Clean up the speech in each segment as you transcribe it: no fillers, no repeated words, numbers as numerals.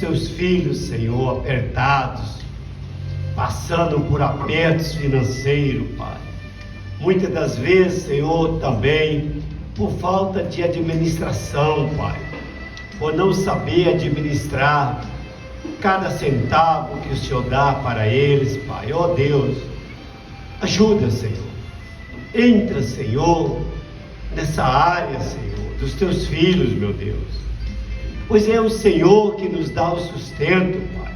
teus filhos, Senhor, apertados, passando por apertos financeiros, Pai. Muitas das vezes, Senhor, também por falta de administração, Pai, por não saber administrar cada centavo que o Senhor dá para eles, Pai. Ó Deus, ajuda, Senhor. Entra, Senhor, nessa área, Senhor, dos teus filhos, meu Deus. Pois é o Senhor que nos dá o sustento, Pai.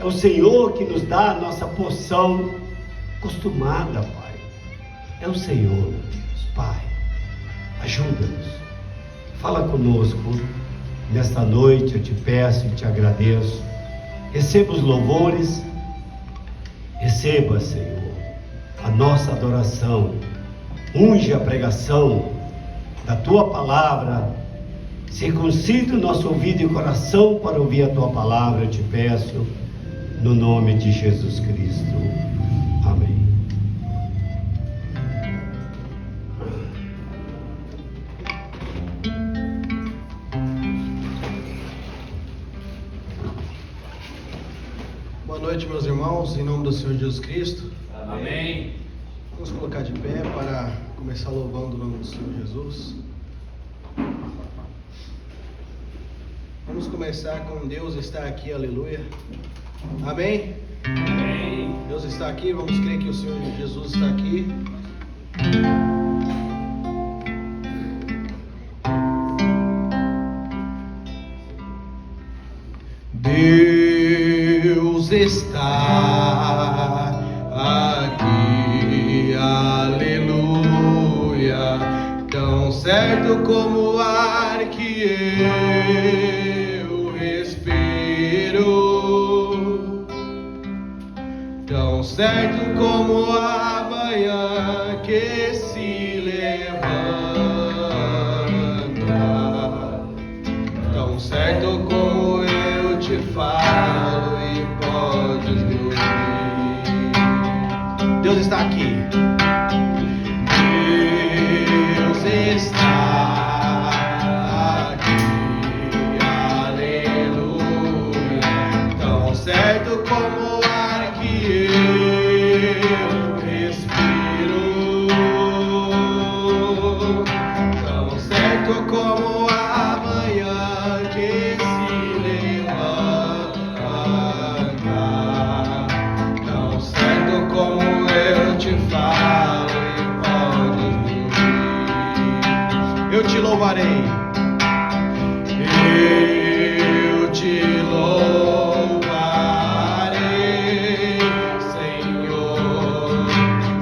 É o Senhor que nos dá a nossa porção costumada, Pai. É o Senhor, meu Deus. Pai, ajuda-nos. Fala conosco nesta noite, eu te peço e te agradeço. Receba os louvores, receba, Senhor, a nossa adoração. Unge a pregação da Tua Palavra. Circuncide o nosso ouvido e coração para ouvir a Tua Palavra, eu te peço, no nome de Jesus Cristo. Amém. Boa noite, meus irmãos, em nome do Senhor Jesus Cristo. Amém. Vamos colocar de pé para começar louvando o nome do Senhor Jesus. Vamos começar com Deus está aqui, aleluia. Amém? Amém. Deus está aqui, vamos crer que o Senhor Jesus está aqui. Deus está aqui, aleluia. Tão certo como o ar que eu respiro, tão certo como a manhã que se levanta, tão certo como eu te falo e podes me ouvir. Deus está aqui. Deus está aqui, aleluia. Tão certo como o ar que eu respiro, tão certo como a manhã que se levanta, tão certo como eu te falo e podes me ouvir. Eu te louvarei, eu te louvarei, Senhor,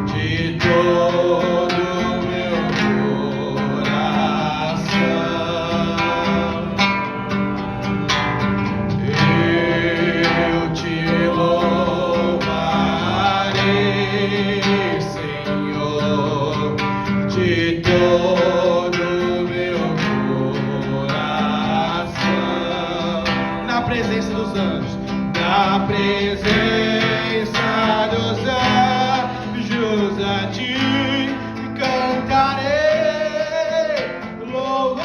de todo o meu coração. Eu te louvarei, Senhor, de todo o meu coração. Na presença dos anjos, na presença dos anjos, a ti cantarei louvores.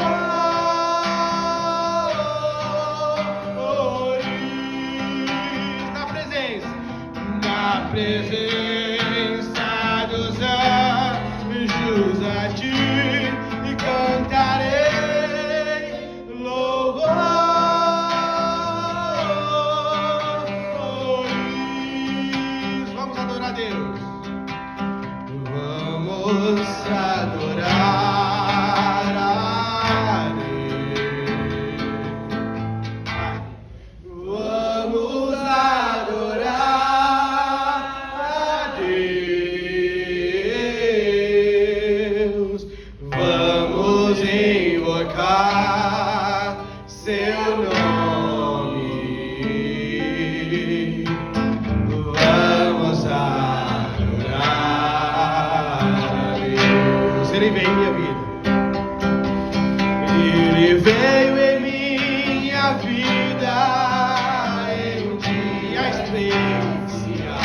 Na presença dos anjos, a ti cantarei louvores. Vamos adorar a Deus. Vamos adorar a Deus. Vamos adorar a Deus. Vamos invocar seu nome. Vamos adorar a Deus. Ele veio em minha vida. Ele veio em minha vida em um dia especial.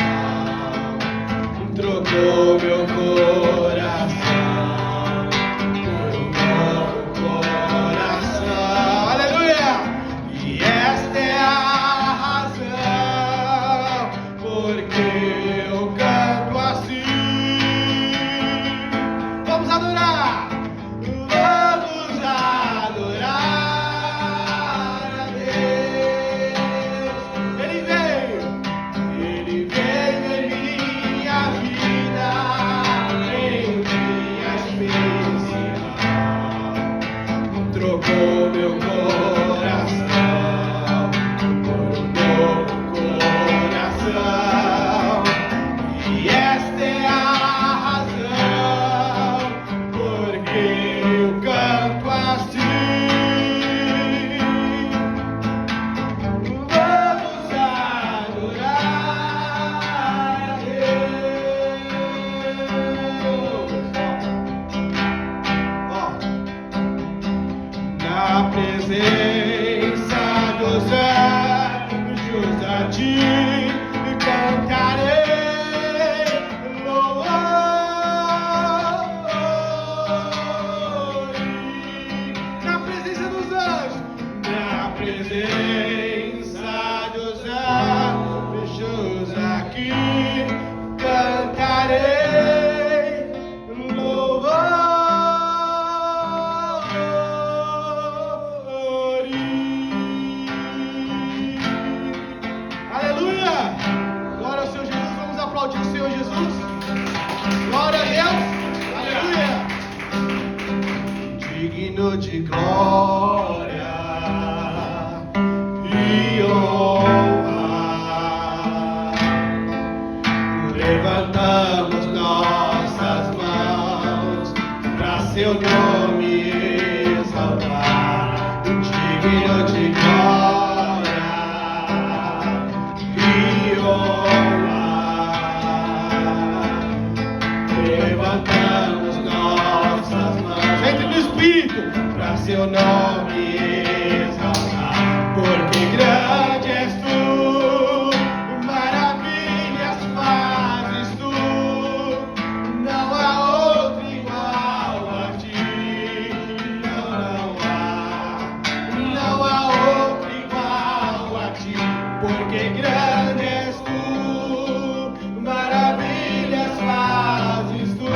Trocou meu coração por um novo coração. Aleluia! E esta é a presença dos anjos aqui cantarei louvores. Aleluia! Glória ao Senhor Jesus. Vamos aplaudir o Senhor Jesus. Glória a Deus. Aleluia! Digno de glória e honra, levantamos nossas mãos para seu nome exaltar. Digno de glória e honra, levantamos nossas mãos. Entre no Espírito para seu nome exaltar, porque grande és tu, maravilhas fazes tu, não há outro igual a ti, não há outro igual a ti, porque grande és tu, maravilhas fazes tu,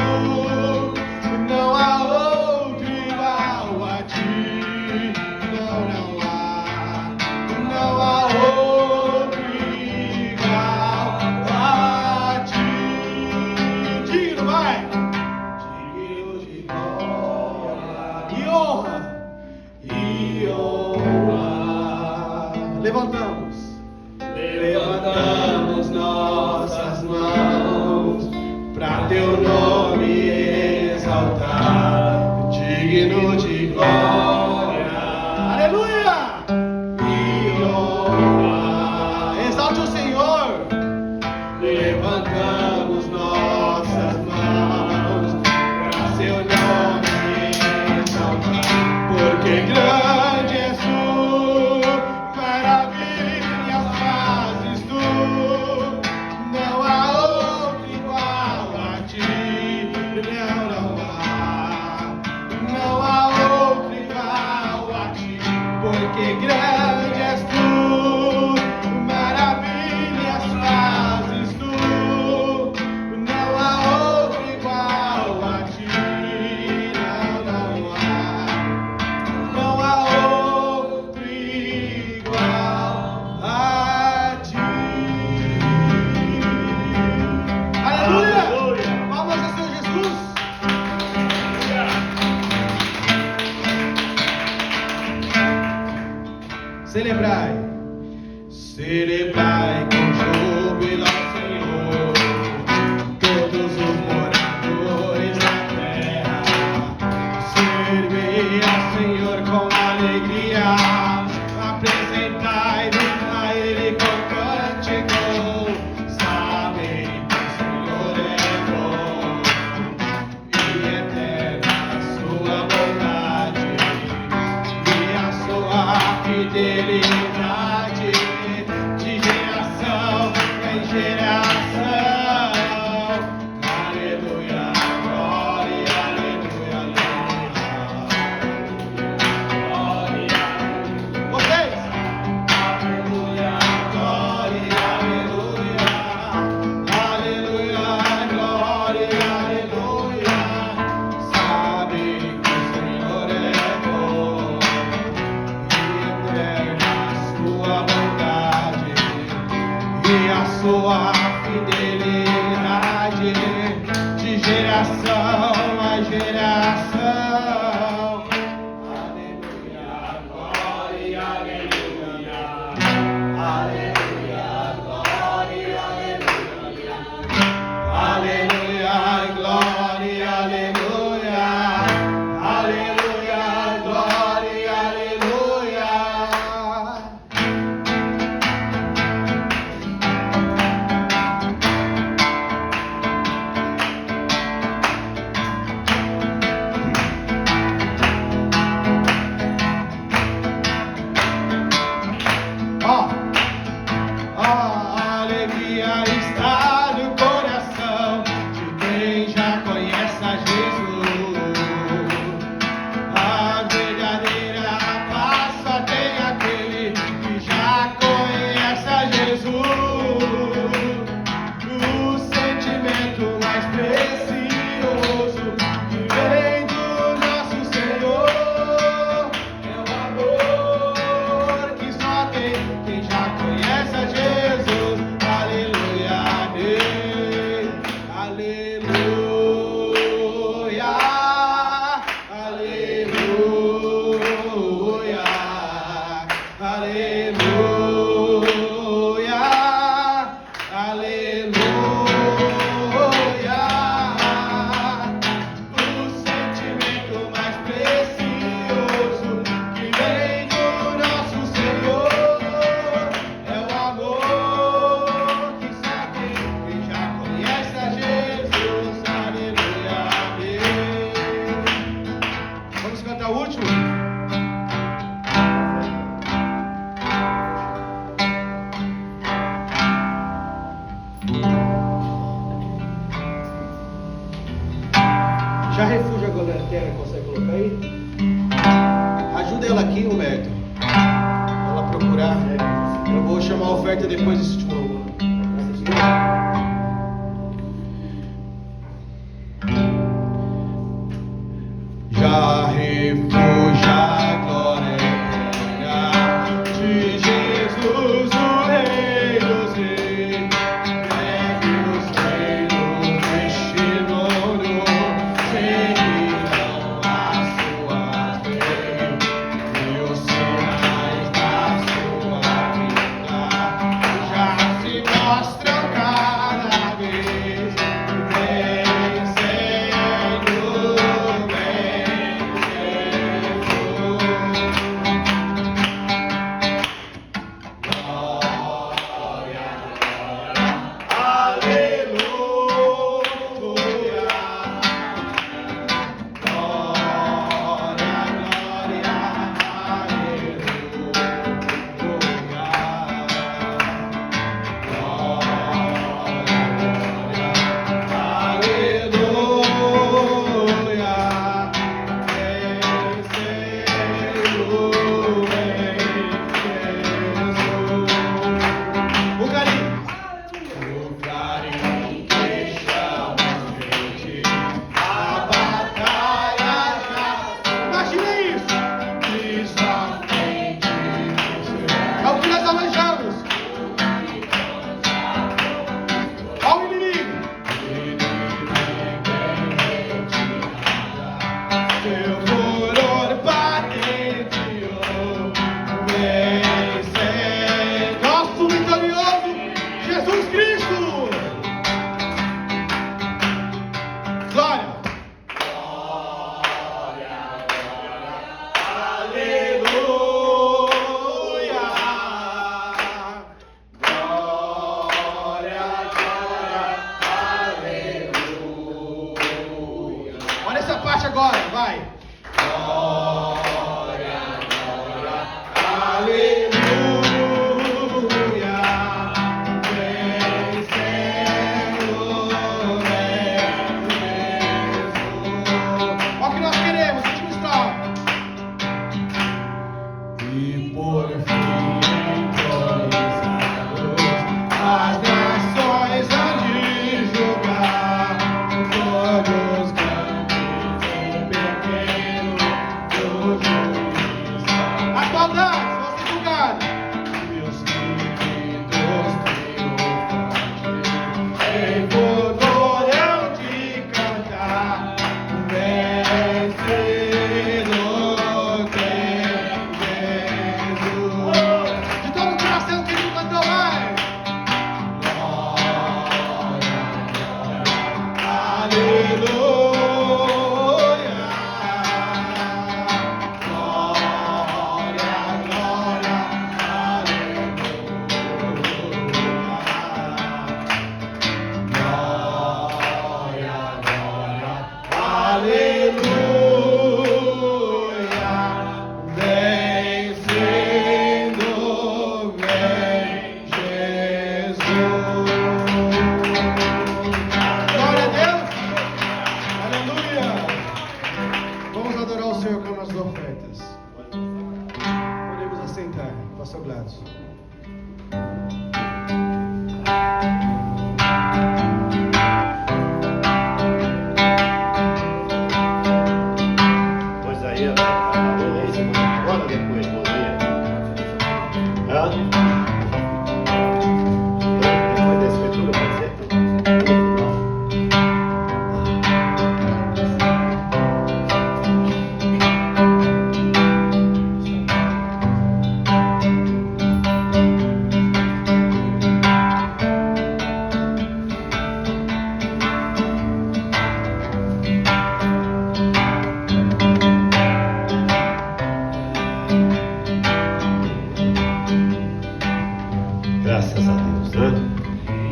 não há outro igual a ti, não há outro igual a ti. Digno, vai! Digno de glória e honra. Levantamos nossas mãos para teu nome exaltar. Digno de glória, aleluia, e honra. Exalte o Senhor. Levantamos nossas mãos para seu nome exaltar, porque grande és tu, maravilhas fazes tu, não há outro igual a ti, não há outro igual a ti, porque grande és tu, maravilhas fazes tu, não há outro igual a ti, não há outro igual a ti. Aleluia! Palmas ao Senhor Jesus. Celebrai com júbilo ao Senhor, todos os moradores da terra. Servei ao Senhor com alegria, apresentai-vos a Ele com cântico. Sabem que o Senhor é bom e eterna a sua bondade e a sua fidelidade de geração em geração. Aleluia, glória, aleluia, aleluia. Vocês? Aleluia, glória, aleluia. Aleluia, glória, aleluia. Sabe que o Senhor é bom e eterna a sua bondade e a sua fidelidade de geração a geração. Aleluia, glória, aleluia. Aleluia, glória, aleluia. Aleluia, glória, aleluia. Aleluia, glória, aleluia. Eu vou chamar a oferta depois desse último louvor. Já refugia a glória eterna de Jesus, o Rei dos Reis. Deve os reinos deste mundo seguirão as suas leis e os sinais da sua vida já se mostram cada vez.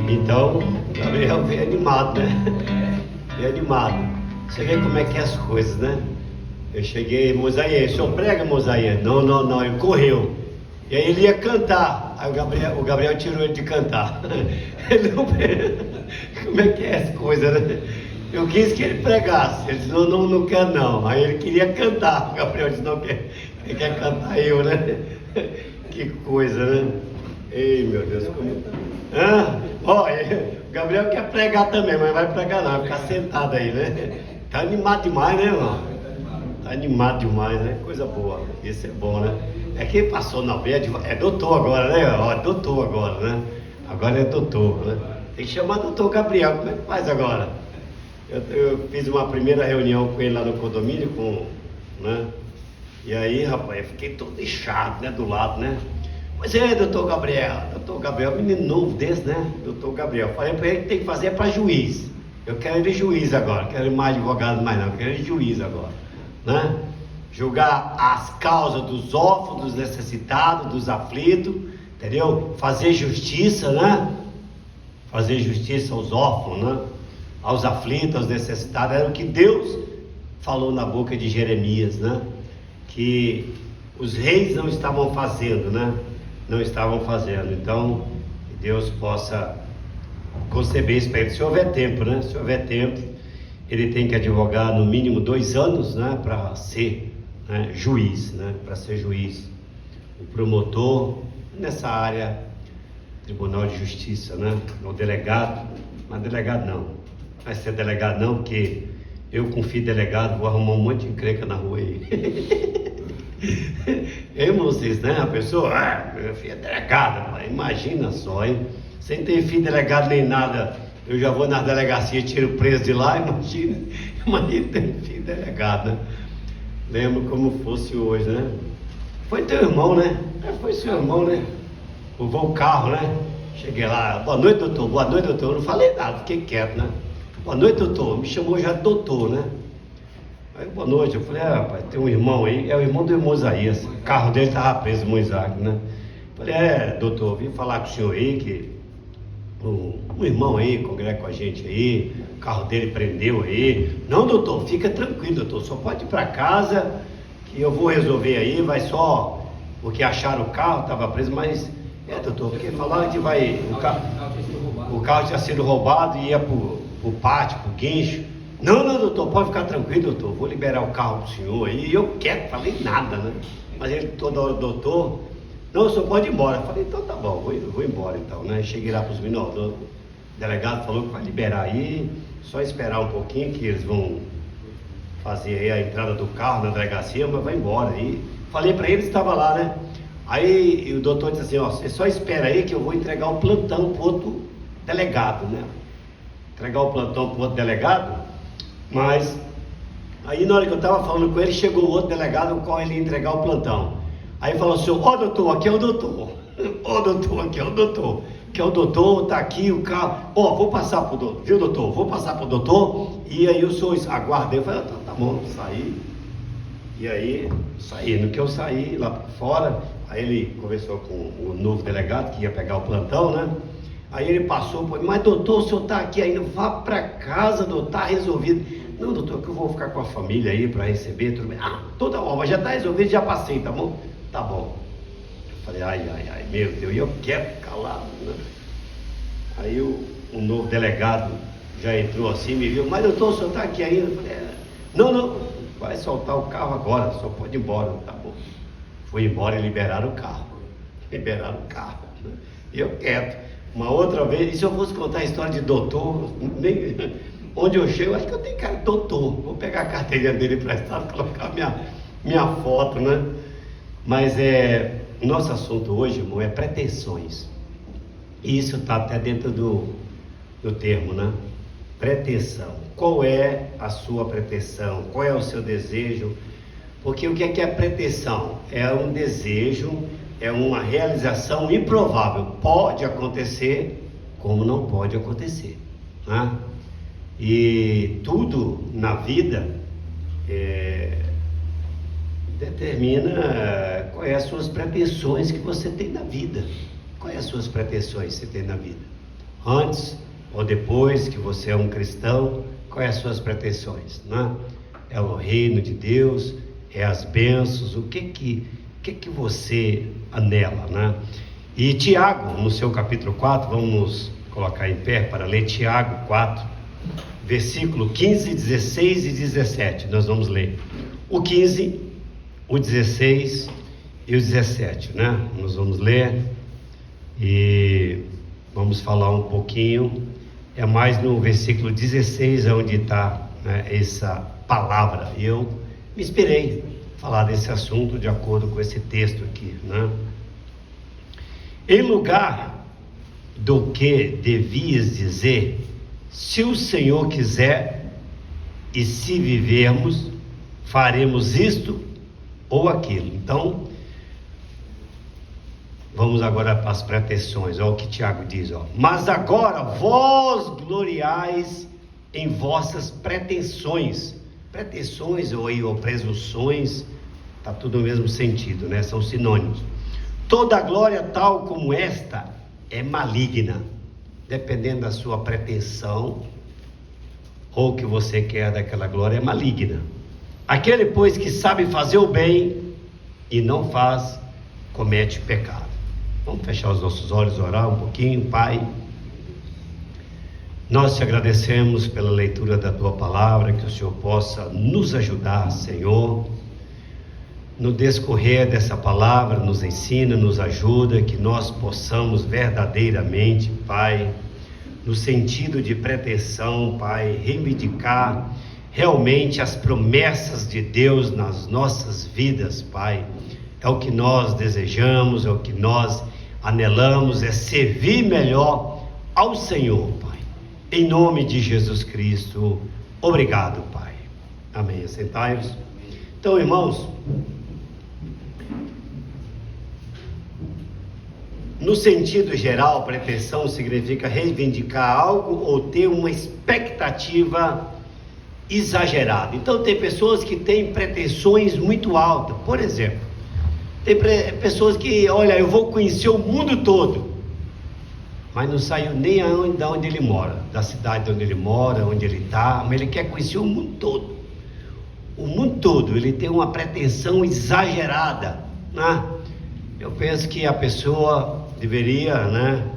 Então, Gabriel veio animado, né? Veio animado. Você vê como é que é as coisas, né? Eu cheguei, Mosaías, o senhor prega, Mosaías? Não, ele correu. E aí ele ia cantar. Aí o Gabriel tirou ele de cantar. Ele não... Como é que é as coisas, né? Eu quis que ele pregasse. Ele disse, não quer não. Aí ele queria cantar. O Gabriel disse, não quer. Ele quer cantar eu, né? Que coisa, né? Ei, meu Deus, como... Olha, o Gabriel quer pregar também, mas vai pregar não, vai ficar sentado aí, né? Tá animado demais, né, irmão? Tá animado demais, né? Coisa boa, isso é bom, né? É quem passou na veia, é doutor agora, né? Ó, doutor agora, né? Agora é doutor, né? Tem que chamar doutor Gabriel, como é que faz agora? Eu fiz uma primeira reunião com ele lá no condomínio, né? E aí, rapaz, eu fiquei todo inchado, né, do lado, né? Mas doutor Gabriel, menino novo desse, né? Doutor Gabriel, falei pra ele que tem que fazer para juiz. Eu quero ele juiz agora, não quero ele mais advogado mais não, eu quero ele juiz agora, né? Julgar as causas dos órfãos, dos necessitados, dos aflitos, entendeu? Fazer justiça, né? Fazer justiça aos órfãos, né? Aos aflitos, aos necessitados, era o que Deus falou na boca de Jeremias, né? Que os reis não estavam fazendo, né? Não estavam fazendo. Então, Deus possa conceber isso para ele. Se houver tempo, né? Se houver tempo, ele tem que advogar no mínimo 2 anos, né? Para ser, né, juiz, né? Para ser juiz. O promotor, nessa área, Tribunal de Justiça, né? O delegado, mas delegado não. Vai ser delegado não, porque eu confio em delegado, vou arrumar um monte de encrenca na rua aí. Vocês, né? A pessoa, meu filho é delegado, imagina só, hein? Sem ter filho delegado nem nada, eu já vou na delegacia, tiro o preso de lá, imagina ter filho delegado, né? Lembro como fosse hoje, né? Foi teu irmão, né? Foi seu irmão, né? Levou o carro, né? Cheguei lá, boa noite, doutor, eu não falei nada, fiquei quieto, né? Boa noite, doutor, me chamou já de doutor, né? Aí, boa noite, eu falei, rapaz, tem um irmão aí, é o irmão do irmão Isaías, o carro dele estava preso no Isaac, né? Falei, doutor, vim falar com o senhor aí, que um irmão aí congrega com a gente aí, o carro dele prendeu aí. Não, doutor, fica tranquilo, doutor, só pode ir para casa, que eu vou resolver aí, vai só, porque acharam o carro, estava preso, mas, doutor, porque falaram que vai, o carro tinha sido roubado e ia pro pátio, pro guincho. Não, doutor, pode ficar tranquilo, doutor, vou liberar o carro pro senhor aí. E eu quieto, falei nada, né? Mas ele toda hora, doutor, não, o senhor pode ir embora. Eu falei, então tá bom, vou embora então, né? Cheguei lá pros meninos, o delegado falou que vai liberar aí, só esperar um pouquinho que eles vão fazer aí a entrada do carro na delegacia, mas vai embora aí. Falei pra eles, estava lá, né? Aí o doutor disse assim, você só espera aí que eu vou entregar o plantão pro outro delegado, né? Entregar o plantão pro outro delegado, mas aí na hora que eu estava falando com ele, chegou o outro delegado, o qual ele ia entregar o plantão. Aí falou assim, doutor, aqui é o doutor. Doutor, aqui é o doutor. Que é o doutor, tá aqui o carro. Vou passar pro doutor, viu, doutor? Vou passar pro doutor e aí o senhor aguarda. Eu falei, tá bom, saí. E aí, no que eu saí lá fora, aí ele conversou com o novo delegado que ia pegar o plantão, né? Aí ele passou, mas doutor, o senhor está aqui ainda, vá para casa, doutor, está resolvido. Não, doutor, que eu vou ficar com a família aí para receber, tudo bem. Toda hora, mas já está resolvido, já passei, tá bom? Tá bom. Eu falei, ai, meu Deus, e eu quero calado, né? Aí o novo delegado já entrou assim, me viu, mas doutor, o senhor está aqui ainda? Eu falei, não, vai soltar o carro agora, só pode ir embora, tá bom. Fui embora e liberaram o carro. Né? E eu quieto. Uma outra vez, e se eu fosse contar a história de doutor, onde eu chego, acho que eu tenho cara de doutor. Vou pegar a carteirinha dele emprestada e colocar minha foto, né? Mas o nosso assunto hoje, irmão, é pretensões. E isso está até dentro do termo, né? Pretensão. Qual é a sua pretensão? Qual é o seu desejo? Porque o que é pretensão? É um desejo, é uma realização improvável. Pode acontecer, como não pode acontecer, né? E tudo na vida determina quais as suas pretensões que você tem na vida. Quais as suas pretensões que você tem na vida? Antes ou depois que você é um cristão, quais as suas pretensões, né? É o reino de Deus, é as bênçãos, o que você anela, né? E Tiago, no seu capítulo 4, vamos nos colocar em pé para ler Tiago 4, versículo 15, 16 e 17, nós vamos ler o 15, o 16 e o 17, né? Nós vamos ler E vamos falar um pouquinho, é mais no versículo 16 onde está, né, essa palavra. E eu me inspirei a falar desse assunto de acordo com esse texto aqui, né? Em lugar do que devias dizer, se o Senhor quiser e se vivermos, faremos isto ou aquilo. Então, vamos agora para as pretensões. Olha o que Tiago diz, ó. Mas agora vós gloriais em vossas pretensões. Pretensões ou presunções, está tudo no mesmo sentido, né? São sinônimos. Toda glória tal como esta é maligna. Dependendo da sua pretensão ou o que você quer daquela glória, é maligna. Aquele, pois, que sabe fazer o bem e não faz, comete pecado. Vamos fechar os nossos olhos, orar um pouquinho. Pai, nós te agradecemos pela leitura da tua palavra, que o Senhor possa nos ajudar, Senhor, no descorrer dessa palavra, nos ensina, nos ajuda, que nós possamos verdadeiramente, Pai, no sentido de pretensão, Pai, reivindicar realmente as promessas de Deus nas nossas vidas, Pai. É o que nós desejamos, é o que nós anelamos, é servir melhor ao Senhor, Pai. Em nome de Jesus Cristo, obrigado, Pai. Amém. Assentai-vos. Então, irmãos, no sentido geral, pretensão significa reivindicar algo ou ter uma expectativa exagerada. Então tem pessoas que têm pretensões muito altas. Por exemplo, tem pessoas que, olha, eu vou conhecer o mundo todo, mas não saiu nem de onde ele mora, da cidade onde ele mora, onde ele está, mas ele quer conhecer o mundo todo. O mundo todo, ele tem uma pretensão exagerada, né? Eu penso que a pessoa deveria, né,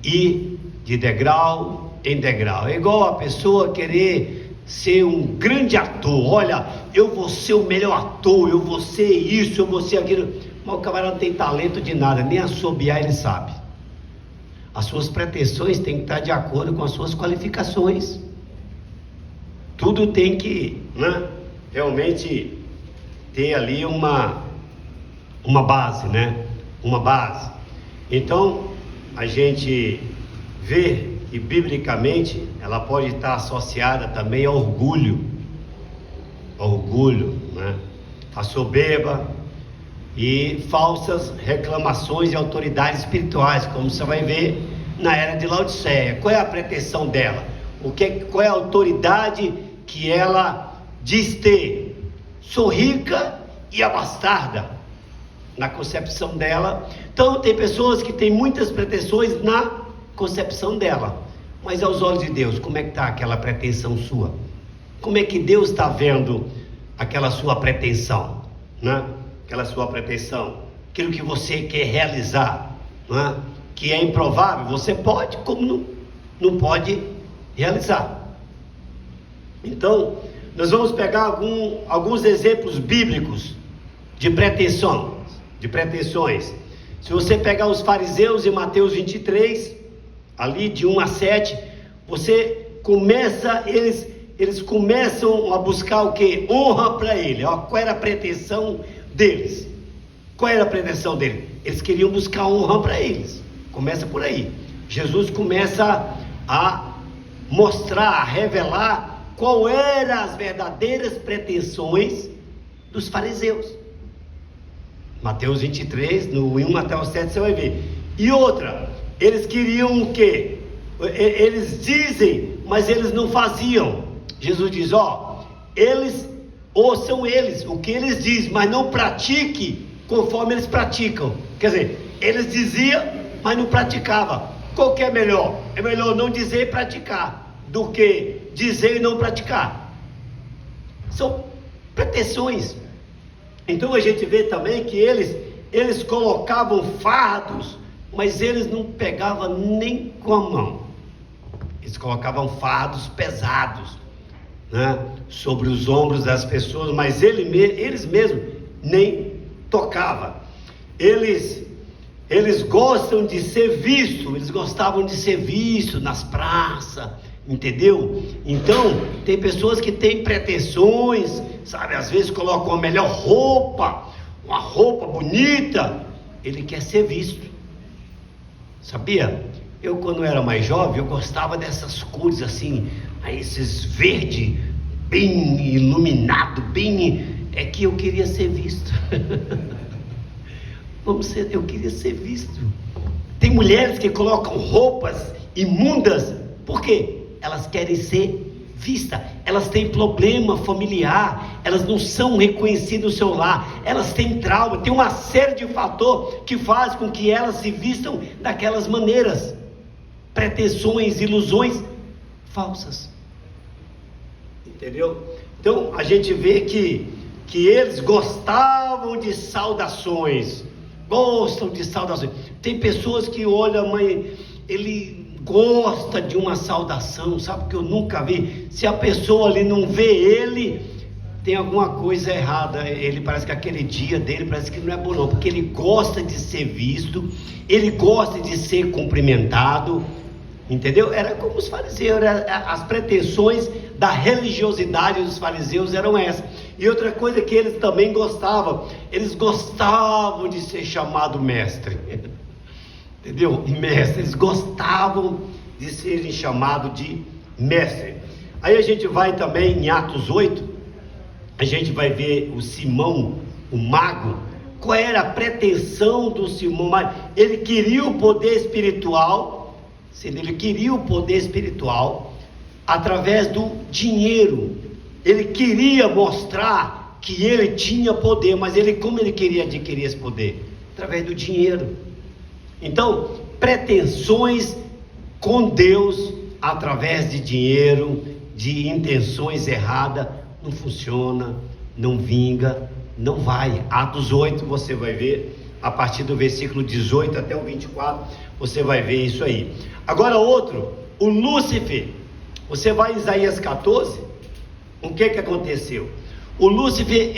ir de degrau em degrau. É igual a pessoa querer ser um grande ator. Olha, eu vou ser o melhor ator, eu vou ser isso, eu vou ser aquilo. Mas o camarada não tem talento de nada, nem assobiar ele sabe. As suas pretensões têm que estar de acordo com as suas qualificações. Tudo tem que, né, realmente ter ali uma base, né? Uma base. Então, a gente vê que biblicamente ela pode estar associada também ao orgulho, né? A soberba e falsas reclamações de autoridades espirituais, como você vai ver na era de Laodiceia. Qual é a pretensão dela? Qual é a autoridade que ela diz ter? Sou rica e abastarda, na concepção dela. Então tem pessoas que têm muitas pretensões na concepção dela, mas aos olhos de Deus, como é que está aquela pretensão sua? Como é que Deus está vendo aquela sua pretensão, né? Aquela sua pretensão, aquilo que você quer realizar, né? Que é improvável, você pode, como não pode realizar. Então nós vamos pegar alguns exemplos bíblicos de pretensões. Se você pegar os fariseus em Mateus 23, ali de 1 a 7, você começa, eles começam a buscar o que? Honra para ele. Ó, qual era a pretensão deles? Eles queriam buscar honra para eles. Começa por aí. Jesus começa a mostrar, a revelar qual eram as verdadeiras pretensões dos fariseus. Mateus 23, no 1 até o 7 você vai ver. E outra, eles queriam o quê? Eles dizem, mas eles não faziam. Jesus diz, ouçam eles, o que eles dizem, mas não pratique conforme eles praticam. Quer dizer, eles diziam, mas não praticavam. Qual que é melhor? É melhor não dizer e praticar, do que dizer e não praticar. São pretensões. Então a gente vê também que eles colocavam fardos, mas eles não pegavam nem com a mão. Eles colocavam fardos pesados, né, sobre os ombros das pessoas, mas eles mesmos nem tocavam. Eles eles gostam de ser vistos, eles gostavam de ser vistos nas praças, entendeu? Então, tem pessoas que têm pretensões, sabe, às vezes colocam a melhor roupa, uma roupa bonita, ele quer ser visto, sabia? Eu, quando era mais jovem, eu gostava dessas cores assim, aí esses verde, bem iluminado, é que eu queria ser visto. Eu queria ser visto. Tem mulheres que colocam roupas imundas, por quê? Elas querem ser vistas, elas têm problema familiar, elas não são reconhecidas no seu lar, elas têm trauma, tem uma série de fatores que faz com que elas se vistam daquelas maneiras, pretensões, ilusões falsas, entendeu? Então a gente vê que eles gostavam de saudações, gostam de saudações. Tem pessoas que olham, mãe, ele gosta de uma saudação, sabe, que eu nunca vi. Se a pessoa ali não vê ele, tem alguma coisa errada. Ele parece que aquele dia dele parece que não é bom não, porque ele gosta de ser visto, ele gosta de ser cumprimentado, entendeu? Era como os fariseus, as pretensões da religiosidade dos fariseus eram essas. E outra coisa que eles também gostavam, eles gostavam de ser chamado mestre, entendeu? Mestre, eles gostavam de serem chamados de mestre. Aí a gente vai também em Atos 8, a gente vai ver o Simão, o mago. Qual era a pretensão do Simão? Ele queria o poder espiritual, ele queria o poder espiritual através do dinheiro. Ele queria mostrar que ele tinha poder, mas como ele queria adquirir esse poder? Através do dinheiro. Então, pretensões com Deus através de dinheiro, de intenções erradas, não funciona, não vinga, não vai. Atos 8 você vai ver, a partir do versículo 18 até o 24, você vai ver isso aí. Agora outro, o Lúcifer, você vai em Isaías 14, o que aconteceu? O Lúcifer,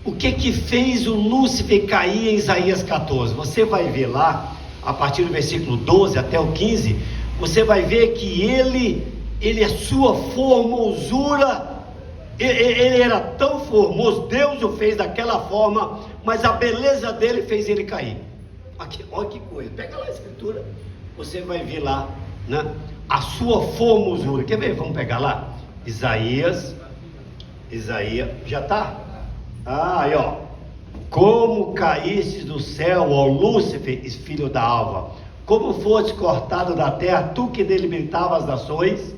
o que fez o Lúcifer cair em Isaías 14? Você vai ver lá, a partir do versículo 12 até o 15, você vai ver que a sua formosura, ele era tão formoso, Deus o fez daquela forma, mas a beleza dele fez ele cair. Aqui, olha que coisa, pega lá a escritura, você vai ver lá, né? A sua formosura, quer ver? Vamos pegar lá, Isaías, já está? Aí ó, como caíste do céu, ó Lúcifer, filho da alva, como foste cortado da terra, tu que delimitava as nações,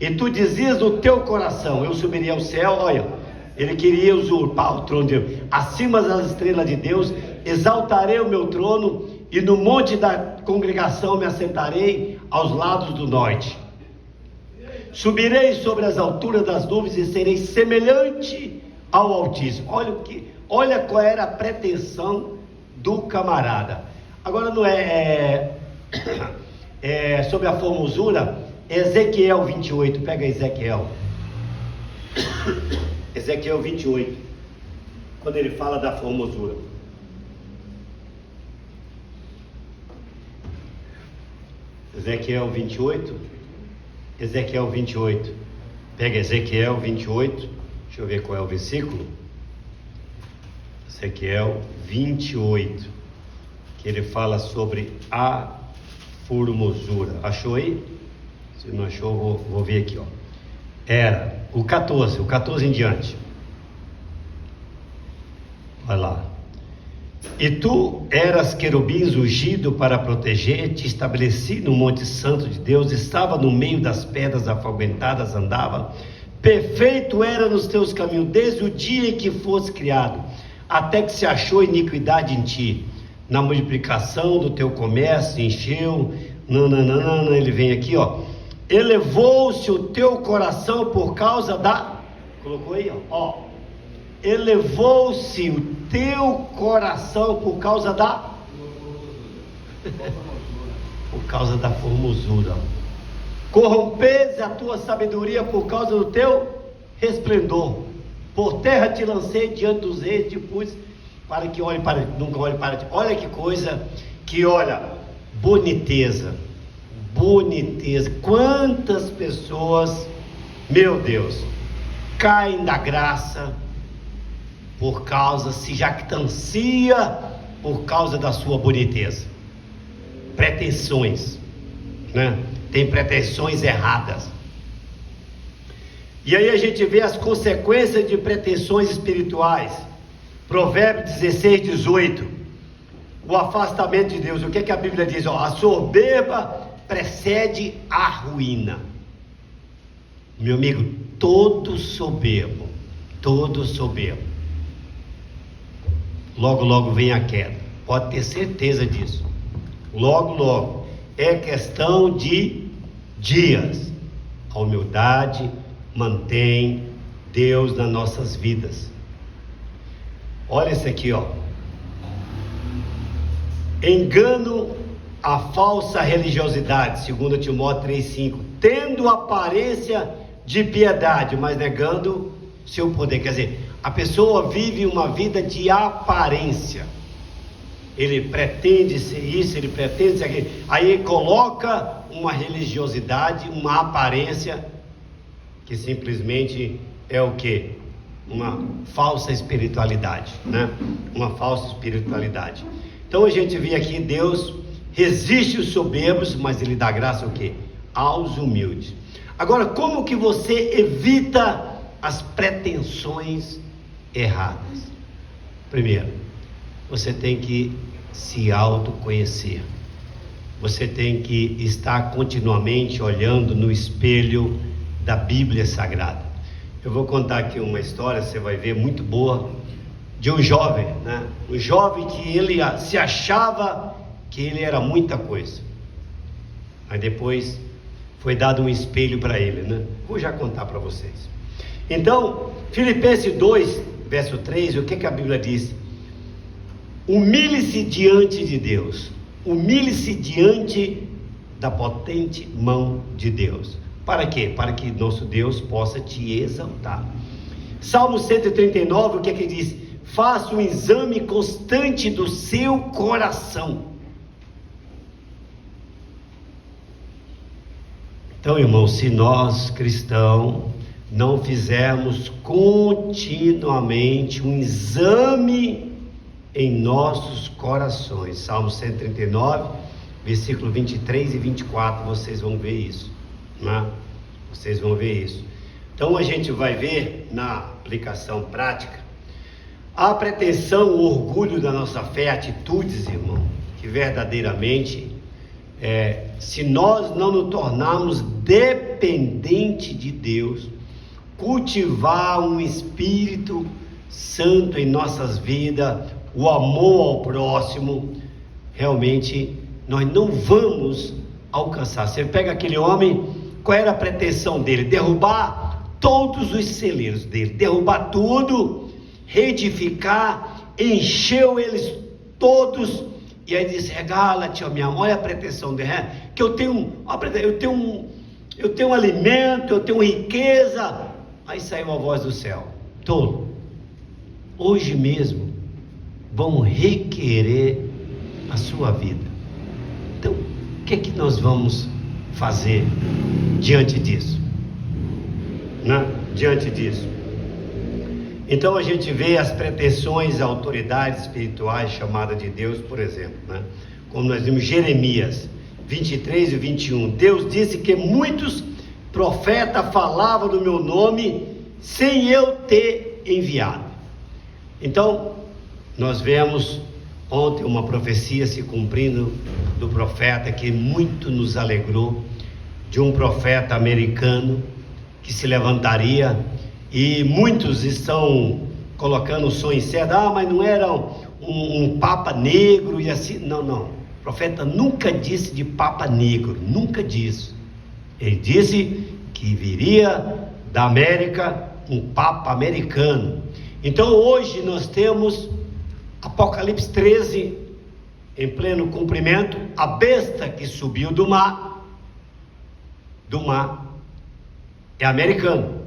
e tu dizias no teu coração, eu subiria ao céu. Olha, ele queria usurpar o trono de Deus, acima das estrelas de Deus, exaltarei o meu trono, e no monte da congregação me assentarei aos lados do norte. Subirei sobre as alturas das nuvens e serei semelhante ao Altíssimo. Olha qual era a pretensão do camarada. Agora não é sobre a formosura. Ezequiel 28, pega Ezequiel 28, quando ele fala da formosura. Ezequiel 28, pega Ezequiel 28, deixa eu ver qual é o versículo. Ezequiel 28, que ele fala sobre a formosura. Achou aí? Se não achou, vou ver aqui, ó. Era o 14 em diante. Vai lá. E tu eras querubins ungido para proteger, te estabeleci no monte santo de Deus, estava no meio das pedras afoguentadas, andava, perfeito era nos teus caminhos, desde o dia em que foste criado, até que se achou iniquidade em ti, na multiplicação do teu comércio, encheu, ele vem aqui, ó, elevou-se o teu coração por causa da, colocou aí, ó, elevou-se o teu coração por causa da formosura, corrompes a tua sabedoria por causa do teu resplendor, por terra te lancei diante dos reis, te pus para que olhe para, nunca olhe para ti. Olha que coisa, que olha, boniteza, quantas pessoas, meu Deus, caem da graça por causa, se jactancia por causa da sua boniteza, pretensões, né? Tem pretensões erradas. E aí a gente vê as consequências de pretensões espirituais. Provérbios 16, 18. O afastamento de Deus. O que é que a Bíblia diz? A soberba precede a ruína. Meu amigo, todo soberbo, logo, logo vem a queda. Pode ter certeza disso. Logo, logo. É questão de dias. A humildade mantém Deus nas nossas vidas. Olha isso aqui, ó. Engano a falsa religiosidade, 2 Timóteo 3,5, tendo aparência de piedade, mas negando seu poder. Quer dizer, a pessoa vive uma vida de aparência. Ele pretende ser isso, ele pretende ser aquilo. Aí coloca uma religiosidade, uma aparência, que simplesmente é o quê? Uma falsa espiritualidade, né? Uma falsa espiritualidade. Então a gente vê aqui, Deus resiste os soberbos, mas Ele dá graça o quê? Aos humildes. Agora, como que você evita as pretensões erradas? Primeiro, você tem que se autoconhecer. Você tem que estar continuamente olhando no espelho da Bíblia Sagrada. Eu vou contar aqui uma história, você vai ver, muito boa, de um jovem, né? Um jovem que ele se achava que ele era muita coisa. Aí depois foi dado um espelho para ele, né? Vou já contar para vocês. Então, Filipenses 2, verso 3, o que que a Bíblia diz? Humilhe-se diante de Deus. Humilhe-se diante da potente mão de Deus. Para quê? Para que nosso Deus possa te exaltar. Salmo 139, o que é que diz? Faça um exame constante do seu coração. Então, irmãos, se nós cristãos não fizermos continuamente um exame em nossos corações, Salmo 139, versículo 23 e 24, vocês vão ver isso, né? Vocês vão ver isso. Então a gente vai ver na aplicação prática a pretensão, o orgulho da nossa fé, atitudes, irmão, que verdadeiramente, se nós não nos tornarmos dependentes de Deus, cultivar um Espírito Santo em nossas vidas, o amor ao próximo, realmente nós não vamos alcançar. Você pega aquele homem, qual era a pretensão dele? Derrubar todos os celeiros dele, derrubar tudo, reedificar, encheu eles todos, e aí disse: regala-te, ó minha mãe. Olha a pretensão dele, que eu tenho alimento, eu tenho riqueza. Aí saiu a voz do céu: tolo, hoje mesmo vão requerer a sua vida. Então, o que é que nós vamos fazer diante disso, né? Diante disso. Então a gente vê as pretensões à autoridades espirituais chamada de Deus, por exemplo, né? Como nós vimos Jeremias 23 e 21, Deus disse que muitos profetas falavam do meu nome sem eu ter enviado. Então nós vemos ontem uma profecia se cumprindo do profeta, que muito nos alegrou, de um profeta americano que se levantaria, e muitos estão colocando o sonho certo: mas não era um papa negro e assim. Não, o profeta nunca disse de papa negro, nunca disse. Ele disse que viria da América um papa americano. Então hoje nós temos Apocalipse 13 em pleno cumprimento. A besta que subiu do mar é americano,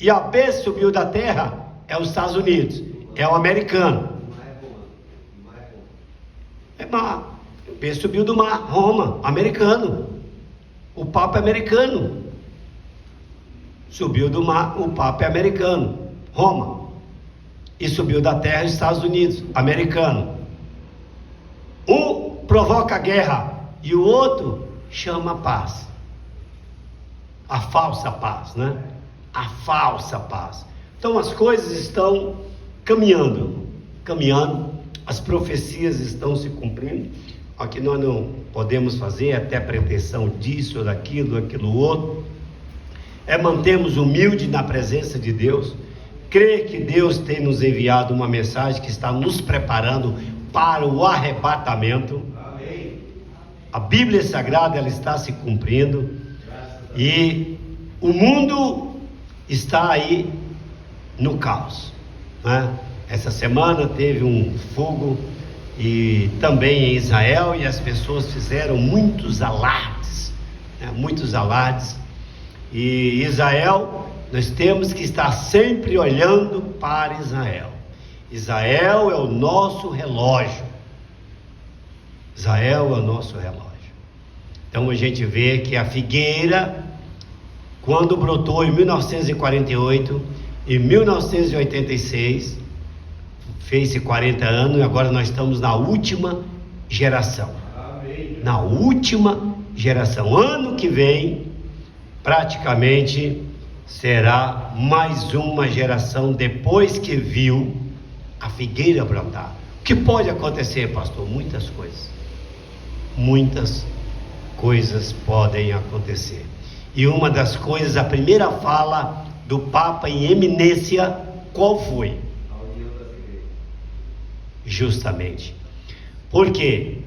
e a besta subiu da terra é os Estados Unidos, é o americano. mar. O peixe subiu do mar, Roma, americano. O Papa é americano. Subiu do mar, o Papa é americano, Roma. E subiu da terra, Estados Unidos, americano. Um provoca guerra e o outro chama paz. A falsa paz, né? A falsa paz. Então as coisas estão caminhando, as profecias estão se cumprindo. Aqui nós não podemos fazer até pretensão disso ou daquilo, aquilo outro. Mantermos humilde na presença de Deus, crer que Deus tem nos enviado uma mensagem que está nos preparando para o arrebatamento. Amém. A Bíblia Sagrada, ela está se cumprindo e o mundo está aí no caos, né? Essa semana teve um fogo e também em Israel, e as pessoas fizeram muitos alardes, né? Muitos alardes. E Israel, nós temos que estar sempre olhando para Israel. Israel é o nosso relógio. Israel é o nosso relógio. Então a gente vê que a figueira, quando brotou em 1948, em 1986, fez-se 40 anos e agora nós estamos na última geração. Amém. Na última geração. Ano que vem, praticamente será mais uma geração depois que viu a figueira brotar. O que pode acontecer, pastor? Muitas coisas podem acontecer. E uma das coisas, a primeira fala do Papa em eminência, qual foi? Justamente porque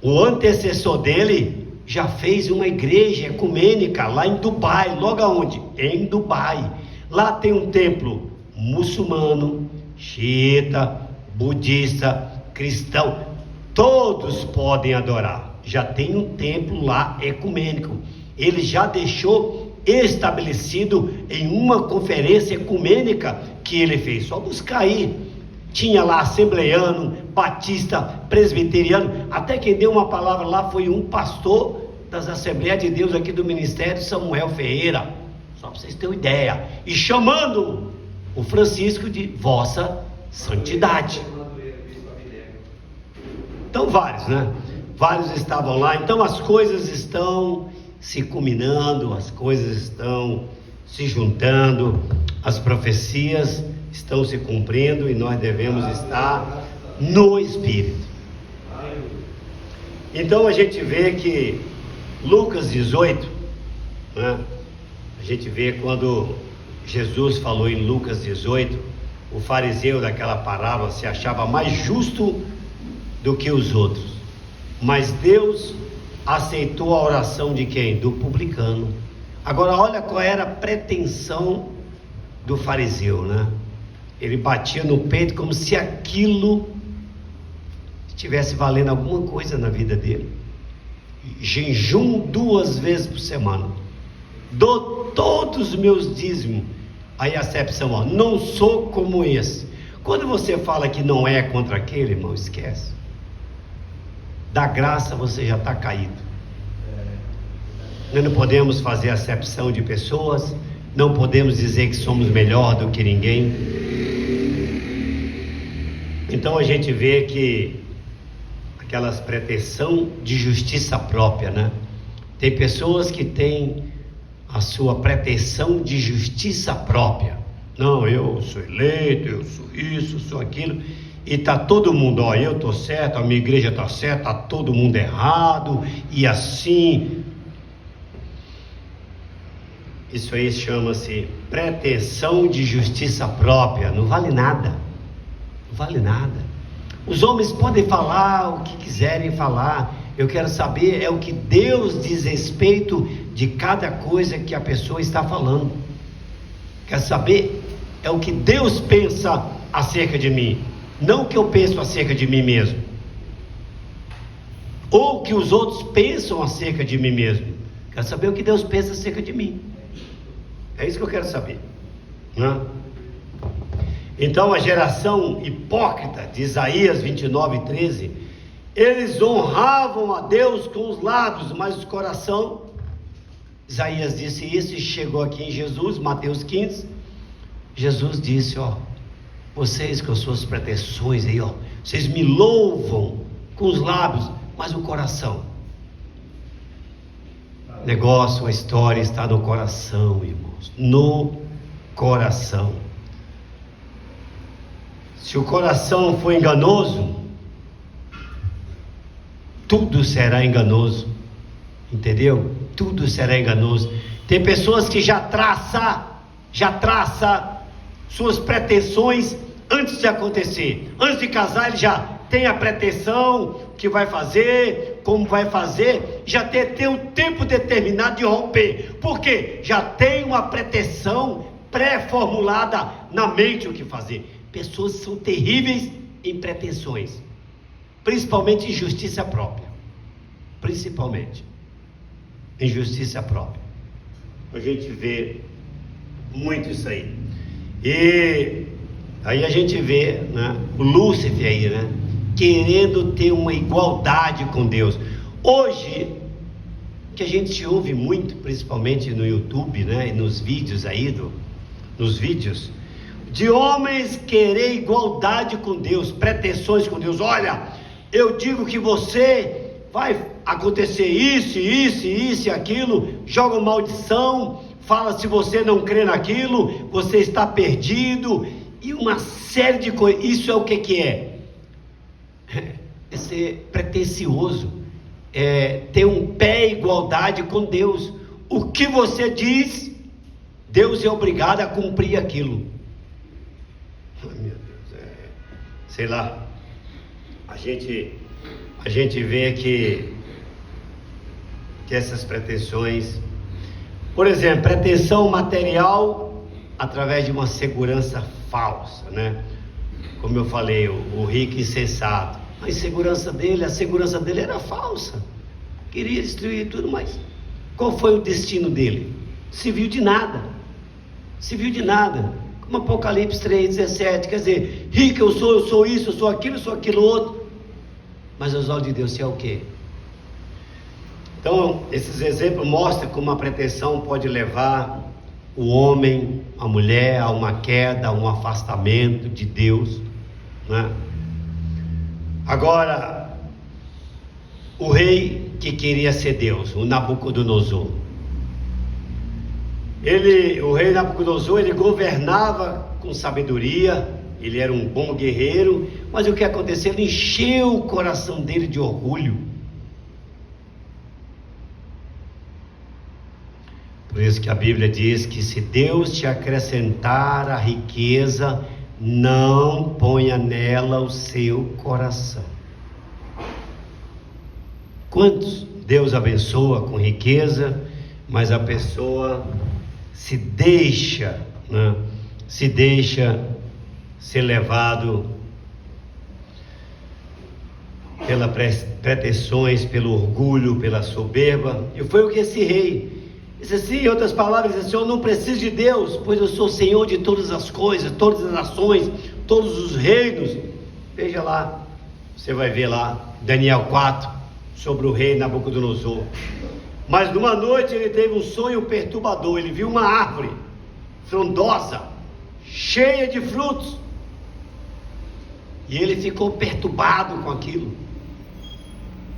o antecessor dele já fez uma igreja ecumênica lá em Dubai. Logo aonde? Em Dubai. Lá tem um templo muçulmano, xiita, budista, cristão, todos podem adorar. Já tem um templo lá ecumênico. Ele já deixou estabelecido em uma conferência ecumênica que ele fez. Só buscar aí. Tinha lá assembleiano, batista, presbiteriano. Até quem deu uma palavra lá foi um pastor das Assembleias de Deus aqui do Ministério, Samuel Ferreira. Só para vocês terem uma ideia. E chamando o Francisco de Vossa Santidade. Então vários, né? Vários estavam lá. Então as coisas estão se culminando, as coisas estão se juntando, as profecias estão se cumprindo e nós devemos estar no Espírito. Então a gente vê que Lucas 18, né? A gente vê quando Jesus falou em Lucas 18, o fariseu daquela parábola se achava mais justo do que os outros, mas Deus aceitou a oração de quem? Do publicano. Agora olha qual era a pretensão do fariseu, né? Ele batia no peito como se aquilo estivesse valendo alguma coisa na vida dele. Jejum 2 vezes por semana, dou todos os meus dízimos. Aí a acepção, ó, não sou como esse. Quando você fala que não é contra aquele, irmão, esquece. Da graça você já está caído. Nós não podemos fazer acepção de pessoas, não podemos dizer que somos melhor do que ninguém. Então a gente vê que aquelas pretensão de justiça própria, né? Tem pessoas que têm a sua pretensão de justiça própria. Não, eu sou eleito, eu sou isso, sou aquilo. E tá todo mundo, ó, eu tô certo, a minha igreja tá certa, tá todo mundo errado, e assim. Isso aí chama-se pretensão de justiça própria. Não vale nada. Não vale nada. Os homens podem falar o que quiserem falar. Eu quero saber é o que Deus diz a respeito de cada coisa que a pessoa está falando. Quero saber é o que Deus pensa acerca de mim, não o que eu penso acerca de mim mesmo, ou o que os outros pensam acerca de mim mesmo. Quero saber o que Deus pensa acerca de mim. É isso que eu quero saber, né? Então a geração hipócrita de Isaías 29:13, Eles honravam a Deus com os lábios, mas o coração, Isaías disse isso e chegou aqui em Jesus, Mateus 15, Jesus disse, vocês com suas pretensões aí, vocês me louvam com os lábios, mas o coração, o negócio, a história está no coração, irmãos, no coração. Se o coração for enganoso, tudo será enganoso, entendeu? Tudo será enganoso. Tem pessoas que já traça suas pretensões antes de acontecer. Antes de casar, ele já tem a pretensão que vai fazer, como vai fazer, já tem um tempo determinado de romper. Por quê? Já tem uma pretensão pré-formulada na mente o que fazer. Pessoas são terríveis em pretensões, principalmente em justiça própria. Principalmente em justiça própria. A gente vê muito isso aí. E aí a gente vê, né, o Lúcifer aí, né, querendo ter uma igualdade com Deus. Hoje, que a gente ouve muito, principalmente no YouTube, né, e nos vídeos aí, nos vídeos, de homens querer igualdade com Deus, pretensões com Deus. Olha, eu digo que você vai acontecer isso e aquilo, joga maldição, fala se você não crê naquilo, você está perdido, e uma série de coisas. Isso é o que é? É ser pretensioso, é ter um pé em igualdade com Deus. O que você diz, Deus é obrigado a cumprir aquilo. Ai, meu Deus, sei lá, a gente vê que essas pretensões, por exemplo, pretensão material através de uma segurança falsa, né? Como eu falei, o rico insensato, a segurança dele era falsa, queria destruir tudo, mas qual foi o destino dele? Se viu de nada, como Apocalipse 3,17, quer dizer, rico eu sou isso, eu sou aquilo outro, mas aos olhos de Deus você é o quê? Então, esses exemplos mostram como a pretensão pode levar o homem, a mulher, a uma queda, a um afastamento de Deus, né? Agora, o rei que queria ser Deus, o Nabucodonosor, o rei Nabucodonosor, ele governava com sabedoria, ele era um bom guerreiro, mas o que aconteceu? Ele encheu o coração dele de orgulho. Por isso que a Bíblia diz que se Deus te acrescentar a riqueza, não ponha nela o seu coração. Quantos Deus abençoa com riqueza, mas a pessoa se deixa, né, ser levado pelas pretensões, pelo orgulho, pela soberba. E foi o que esse rei disse assim, em outras palavras, disse assim: eu não preciso de Deus, pois eu sou Senhor de todas as coisas, todas as nações, todos os reinos. Veja lá, você vai ver lá, Daniel 4, sobre o rei Nabucodonosor. Mas numa noite ele teve um sonho perturbador, ele viu uma árvore frondosa, cheia de frutos, e ele ficou perturbado com aquilo.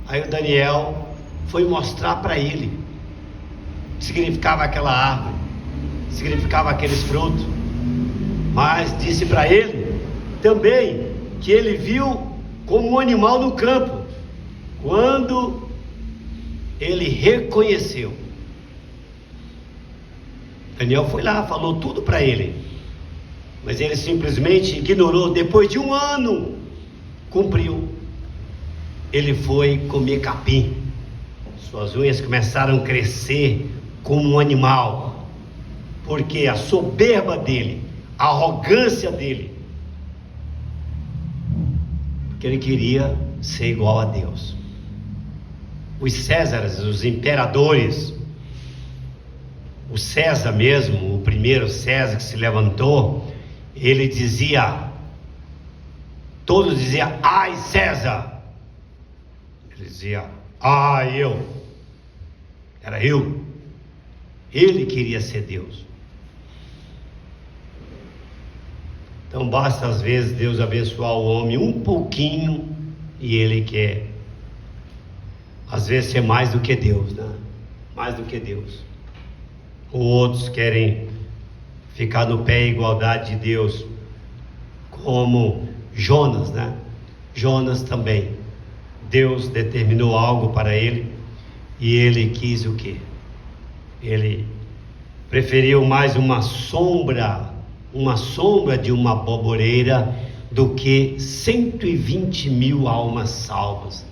Aí o Daniel foi mostrar para ele o que significava aquela árvore, o que significava aqueles frutos, mas disse para ele também que ele viu como um animal no campo, quando ele reconheceu. Daniel foi lá, falou tudo para ele, mas ele simplesmente ignorou. Depois de um ano, cumpriu. Ele foi comer capim, suas unhas começaram a crescer como um animal, porque a soberba dele, a arrogância dele, porque ele queria ser igual a Deus. Os Césares, os imperadores, o César mesmo, o primeiro César que se levantou, ele dizia, todos diziam: ai César, Ele dizia: era eu. Ele queria ser Deus. Então basta às vezes Deus abençoar o homem um pouquinho e ele quer, às vezes, ser mais do que Deus, né? Mais do que Deus. Ou outros querem ficar no pé e igualdade de Deus, como Jonas, né? Jonas também, Deus determinou algo para ele e ele quis o quê? Ele preferiu mais uma sombra de uma aboboreira do que 120.000 almas salvas,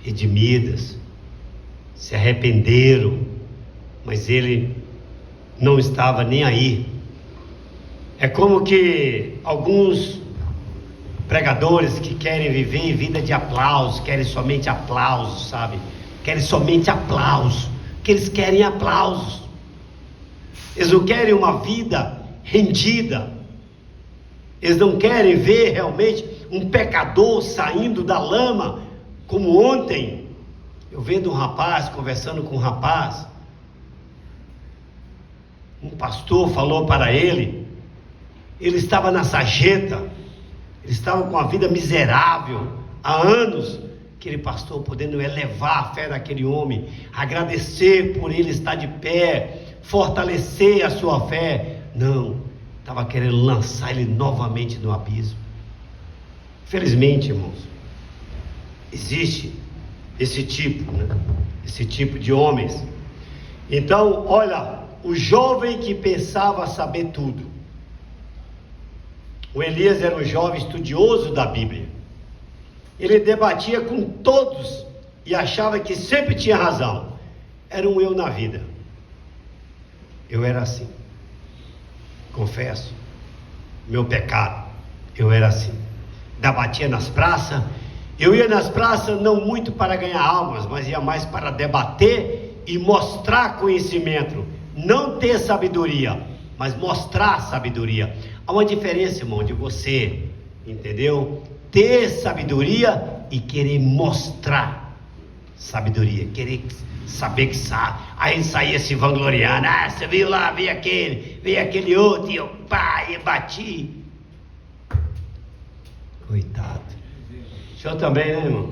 redimidas, se arrependeram, mas ele não estava nem aí. É como que alguns pregadores que querem viver vida de aplausos, querem somente aplausos, sabe? Querem somente aplausos, que eles querem aplausos. Eles não querem uma vida rendida. Eles não querem ver realmente um pecador saindo da lama, como ontem, eu vendo um rapaz, conversando com um rapaz, um pastor falou para ele estava na sarjeta, ele estava com a vida miserável, há anos, aquele pastor podendo elevar a fé daquele homem, agradecer por ele estar de pé, fortalecer a sua fé. Não, estava querendo lançar ele novamente no abismo. Felizmente, irmãos, existe esse tipo, né? Esse tipo de homens. Então, olha, o jovem que pensava saber tudo. O Elias era um jovem estudioso da Bíblia. Ele debatia com todos e achava que sempre tinha razão. Era um eu na vida. Eu era assim. Confesso, meu pecado, eu era assim. Debatia nas praças. Eu ia nas praças não muito para ganhar almas, mas ia mais para debater e mostrar conhecimento. Não ter sabedoria, mas mostrar sabedoria. Há uma diferença, irmão, de você, entendeu? Ter sabedoria e querer mostrar sabedoria, querer saber que sabe. Aí saía se vangloriando: você viu lá, veio aquele outro, e eu bati. Coitado. O senhor também, né, irmão?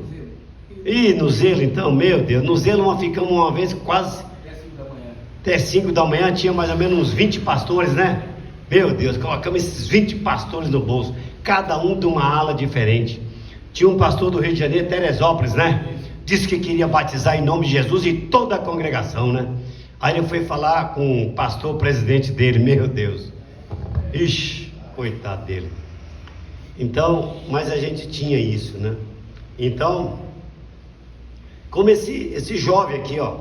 Ih, no zelo então, meu Deus, no zelo nós ficamos uma vez quase até 5 da manhã, tinha mais ou menos uns 20 pastores, né? Meu Deus, colocamos esses 20 pastores no bolso, cada um de uma ala diferente. Tinha um pastor do Rio de Janeiro, Teresópolis, né? Disse que queria batizar em nome de Jesus e toda a congregação, né? Aí ele foi falar com o pastor presidente dele, meu Deus. Ixi, coitado dele. Então, mas a gente tinha isso, né? Então, como esse jovem aqui, ó,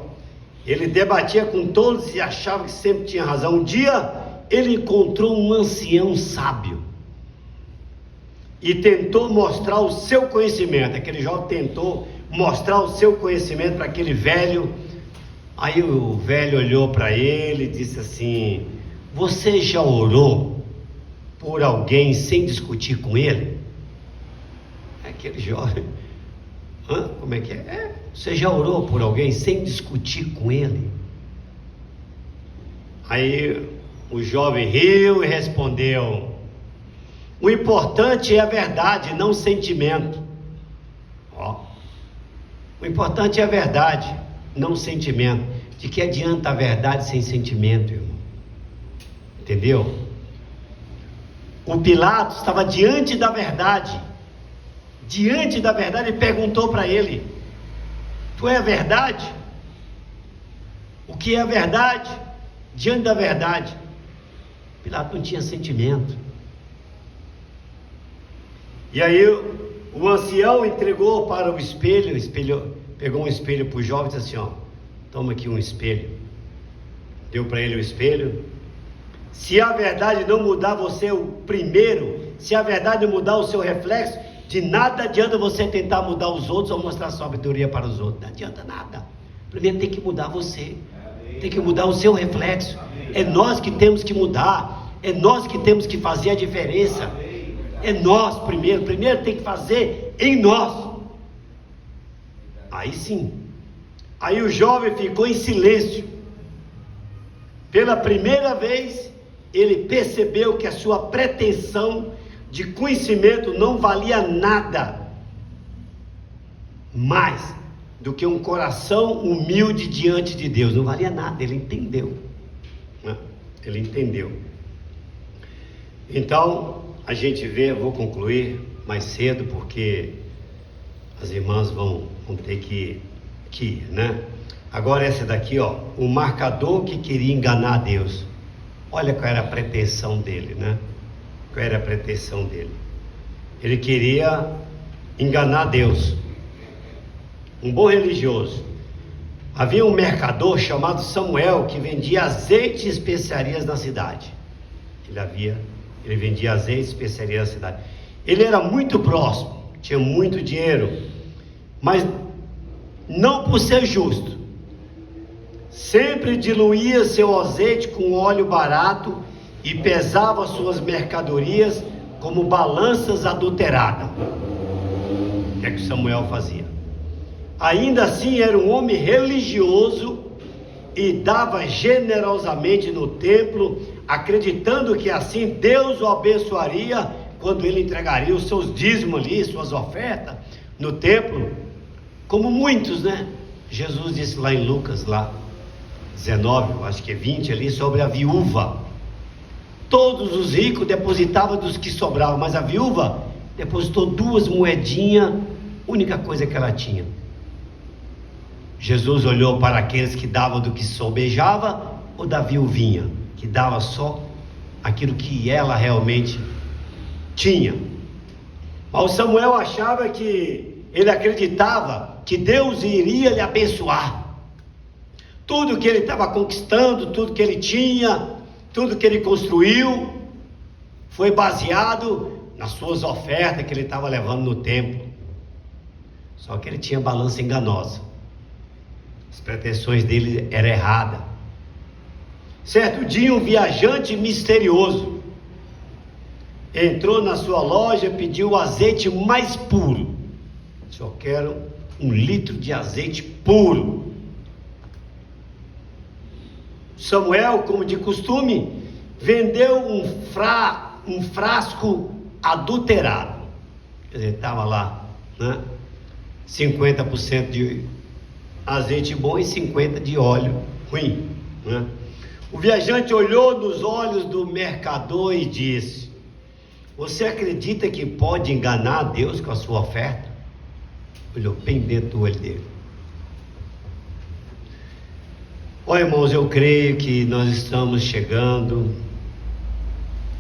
ele debatia com todos e achava que sempre tinha razão. Um dia, ele encontrou um ancião sábio e tentou mostrar o seu conhecimento. Aquele jovem tentou mostrar o seu conhecimento para aquele velho. Aí o velho olhou para ele e disse assim: você já orou por alguém sem discutir com ele? Aquele jovem: como é que é? Você já orou por alguém sem discutir com ele? Aí o jovem riu e respondeu: o importante é a verdade, não o sentimento. O importante é a verdade, não o sentimento. De que adianta a verdade sem sentimento, irmão? Entendeu? O Pilatos estava diante da verdade. Diante da verdade, ele perguntou para ele: tu é a verdade? O que é a verdade? Diante da verdade, Pilatos não tinha sentimento. E aí o ancião entregou para o espelho, pegou um espelho para o jovem e disse assim: toma aqui um espelho. Deu para ele o espelho. Se a verdade não mudar você o primeiro, se a verdade não mudar o seu reflexo, de nada adianta você tentar mudar os outros ou mostrar sabedoria para os outros. Não adianta nada. Primeiro tem que mudar você. Tem que mudar o seu reflexo. É nós que temos que mudar. É nós que temos que fazer a diferença. É nós primeiro tem que fazer em nós. Aí sim. Aí o jovem ficou em silêncio. Pela primeira vez, ele percebeu que a sua pretensão de conhecimento não valia nada mais do que um coração humilde diante de Deus. Não valia nada, ele entendeu, né? Ele entendeu. Então, a gente vê, vou concluir mais cedo, porque as irmãs vão ter que ir, né? Agora essa daqui, ó, o marcador que queria enganar Deus. Olha qual era a pretensão dele, né? Qual era a pretensão dele? Ele queria enganar Deus. Um bom religioso. Havia um mercador chamado Samuel que vendia azeite e especiarias na cidade. Ele vendia azeite e especiarias na cidade. Ele era muito próximo, tinha muito dinheiro, mas não por ser justo. Sempre diluía seu azeite com óleo barato e pesava suas mercadorias como balanças adulteradas. O que é que Samuel fazia? Ainda assim era um homem religioso e dava generosamente no templo, acreditando que assim Deus o abençoaria quando ele entregaria os seus dízimos ali, suas ofertas no templo, como muitos, né? Jesus disse lá em Lucas, lá 19, acho que é 20 ali, sobre a viúva. Todos os ricos depositavam dos que sobravam, mas a viúva depositou 2 moedinhas, única coisa que ela tinha. Jesus olhou para aqueles que davam do que sobejava, ou da viuvinha, que dava só aquilo que ela realmente tinha. Mas Samuel achava que, ele acreditava que Deus iria lhe abençoar. Tudo que ele estava conquistando, tudo que ele tinha, tudo que ele construiu, foi baseado nas suas ofertas que ele estava levando no templo. Só que ele tinha balança enganosa. As pretensões dele eram erradas. Certo dia, um viajante misterioso entrou na sua loja e pediu o azeite mais puro. Só quero 1 litro de azeite puro. Samuel, como de costume, vendeu um frasco adulterado. Quer dizer, estava lá, né? 50% de azeite bom e 50% de óleo ruim, né? O viajante olhou nos olhos do mercador e disse: você acredita que pode enganar Deus com a sua oferta? Olhou bem dentro do olho dele. Olha, irmãos, eu creio que nós estamos chegando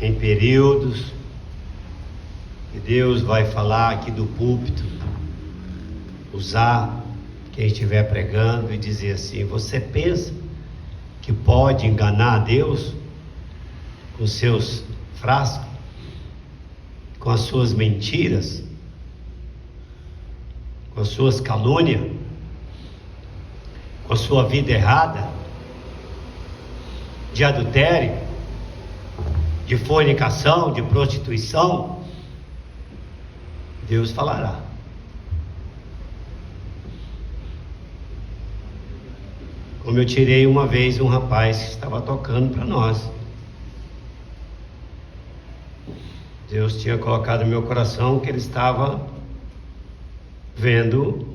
em períodos que Deus vai falar aqui do púlpito, usar quem estiver pregando e dizer assim: você pensa que pode enganar a Deus com seus frascos, com as suas mentiras, com as suas calúnias, com a sua vida errada, de adultério, de fornicação, de prostituição? Deus falará. Como eu tirei uma vez um rapaz que estava tocando para nós. Deus tinha colocado no meu coração que ele estava vendo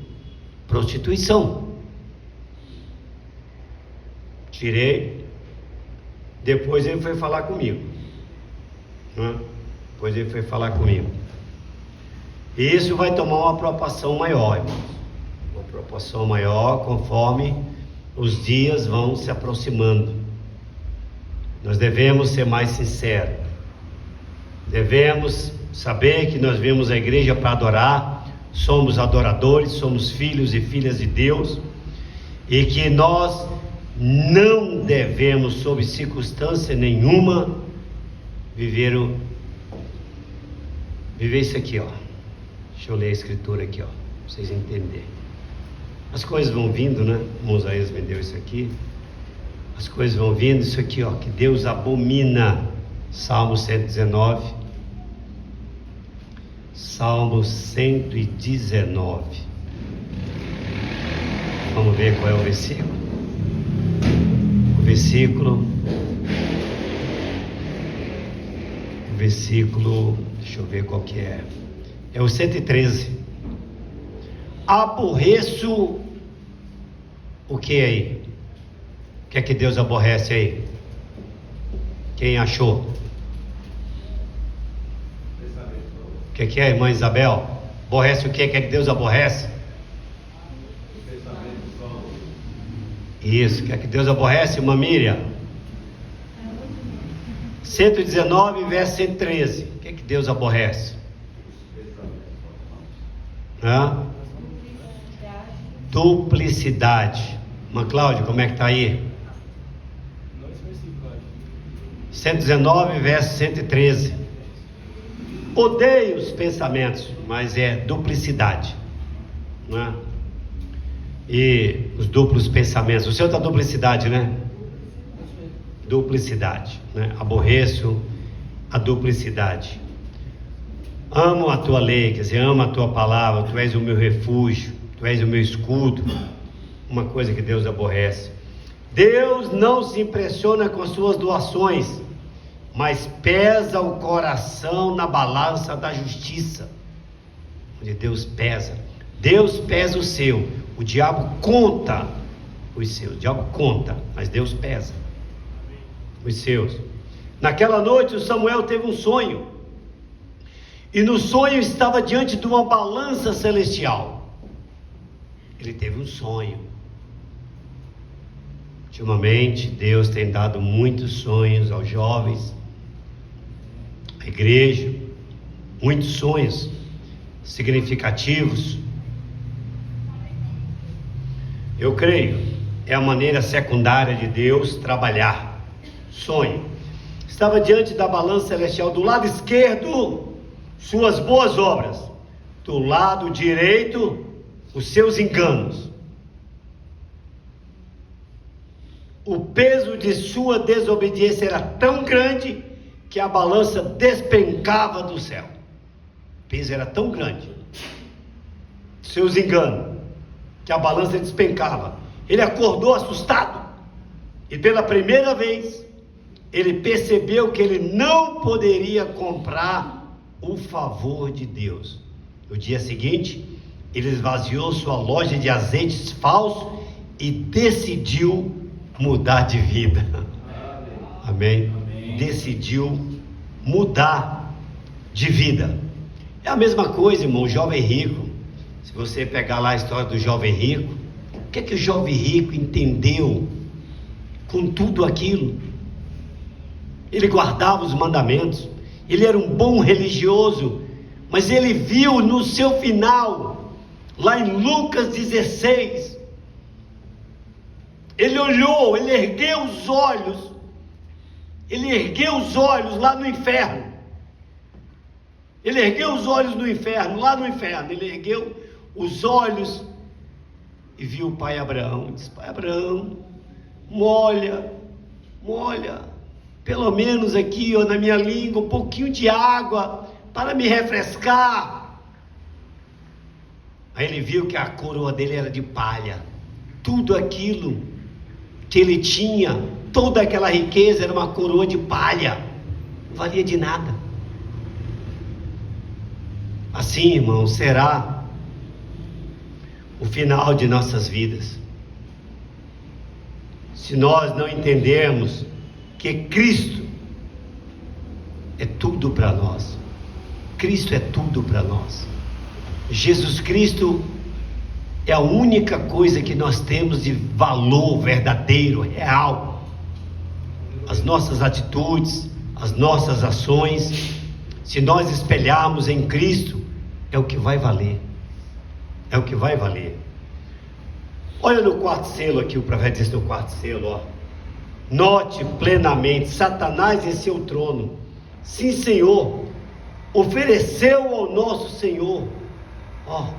prostituição. Tirei. Depois ele foi falar comigo, né? Depois ele foi falar comigo. E isso vai tomar uma proporção maior, irmãos. Uma proporção maior conforme os dias vão se aproximando. Nós devemos ser mais sinceros. Devemos saber que nós viemos à igreja para adorar. Somos adoradores, somos filhos e filhas de Deus. E que nós não devemos, sob circunstância nenhuma, viver isso aqui, ó. Deixa eu ler a escritura aqui, ó, para vocês entenderem. As coisas vão vindo, né? O Moisés me deu isso aqui. As coisas vão vindo, isso aqui, ó, que Deus abomina. Salmo 119. Salmo 119. Vamos ver qual é o versículo. O versículo, deixa eu ver qual que é. É o 113. Aborreço o que aí? O que é que Deus aborrece aí? Quem achou? O que é, irmã Isabel? Aborrece o que? O que é que Deus aborrece? Isso, o que é que Deus aborrece, irmã Miriam? 119, verso 113. O que é que Deus aborrece? Duplicidade. Irmã Cláudia, como é que está aí? 119, verso 113. Odeio os pensamentos, mas é duplicidade, não é? E os duplos pensamentos. O senhor está duplicidade, né? Duplicidade, né? Aborreço a duplicidade. Amo a tua lei, quer dizer, amo a tua palavra. Tu és o meu refúgio, tu és o meu escudo. Uma coisa que Deus aborrece. Deus não se impressiona com as suas doações, mas pesa o coração na balança da justiça. Onde Deus pesa. Deus pesa o seu. O diabo conta os seus. O diabo conta, mas Deus pesa os seus. Naquela noite o Samuel teve um sonho. E no sonho estava diante de uma balança celestial. Ele teve um sonho. Ultimamente Deus tem dado muitos sonhos aos jovens, à igreja, muitos sonhos significativos. Eu creio, é a maneira secundária de Deus trabalhar. Sonho. Estava diante da balança celestial, do lado esquerdo, suas boas obras, do lado direito, os seus enganos. O peso de sua desobediência era tão grande que a balança despencava do céu. O peso era tão grande, seus enganos, que a balança despencava. Ele acordou assustado, e pela primeira vez, ele percebeu que ele não poderia comprar o favor de Deus. No dia seguinte, ele esvaziou sua loja de azeites falsos e decidiu mudar de vida. Amém? Decidiu mudar de vida. É a mesma coisa, irmão, o jovem rico. Se você pegar lá a história do jovem rico, o que é que o jovem rico entendeu com tudo aquilo? Ele guardava os mandamentos, ele era um bom religioso, mas ele viu no seu final, lá em Lucas 16, ele olhou, ele ergueu os olhos lá no inferno. Ele ergueu os olhos no inferno, lá no inferno. Ele ergueu os olhos e viu o pai Abraão. Disse: pai Abraão, molha, pelo menos aqui, ó, na minha língua, um pouquinho de água para me refrescar. Aí ele viu que a coroa dele era de palha. Tudo aquilo que ele tinha, toda aquela riqueza era uma coroa de palha, não valia de nada. Assim, irmão, será o final de nossas vidas, se nós não entendermos que Cristo é tudo para nós. Cristo é tudo para nós. Jesus Cristo é a única coisa que nós temos de valor verdadeiro, real. As nossas atitudes, as nossas ações, se nós espelharmos em Cristo, é o que vai valer. É o que vai valer. Olha no quarto selo aqui, o profeta diz no quarto selo, ó. Note plenamente, Satanás em seu trono, sim, Senhor, ofereceu ao nosso Senhor, ó,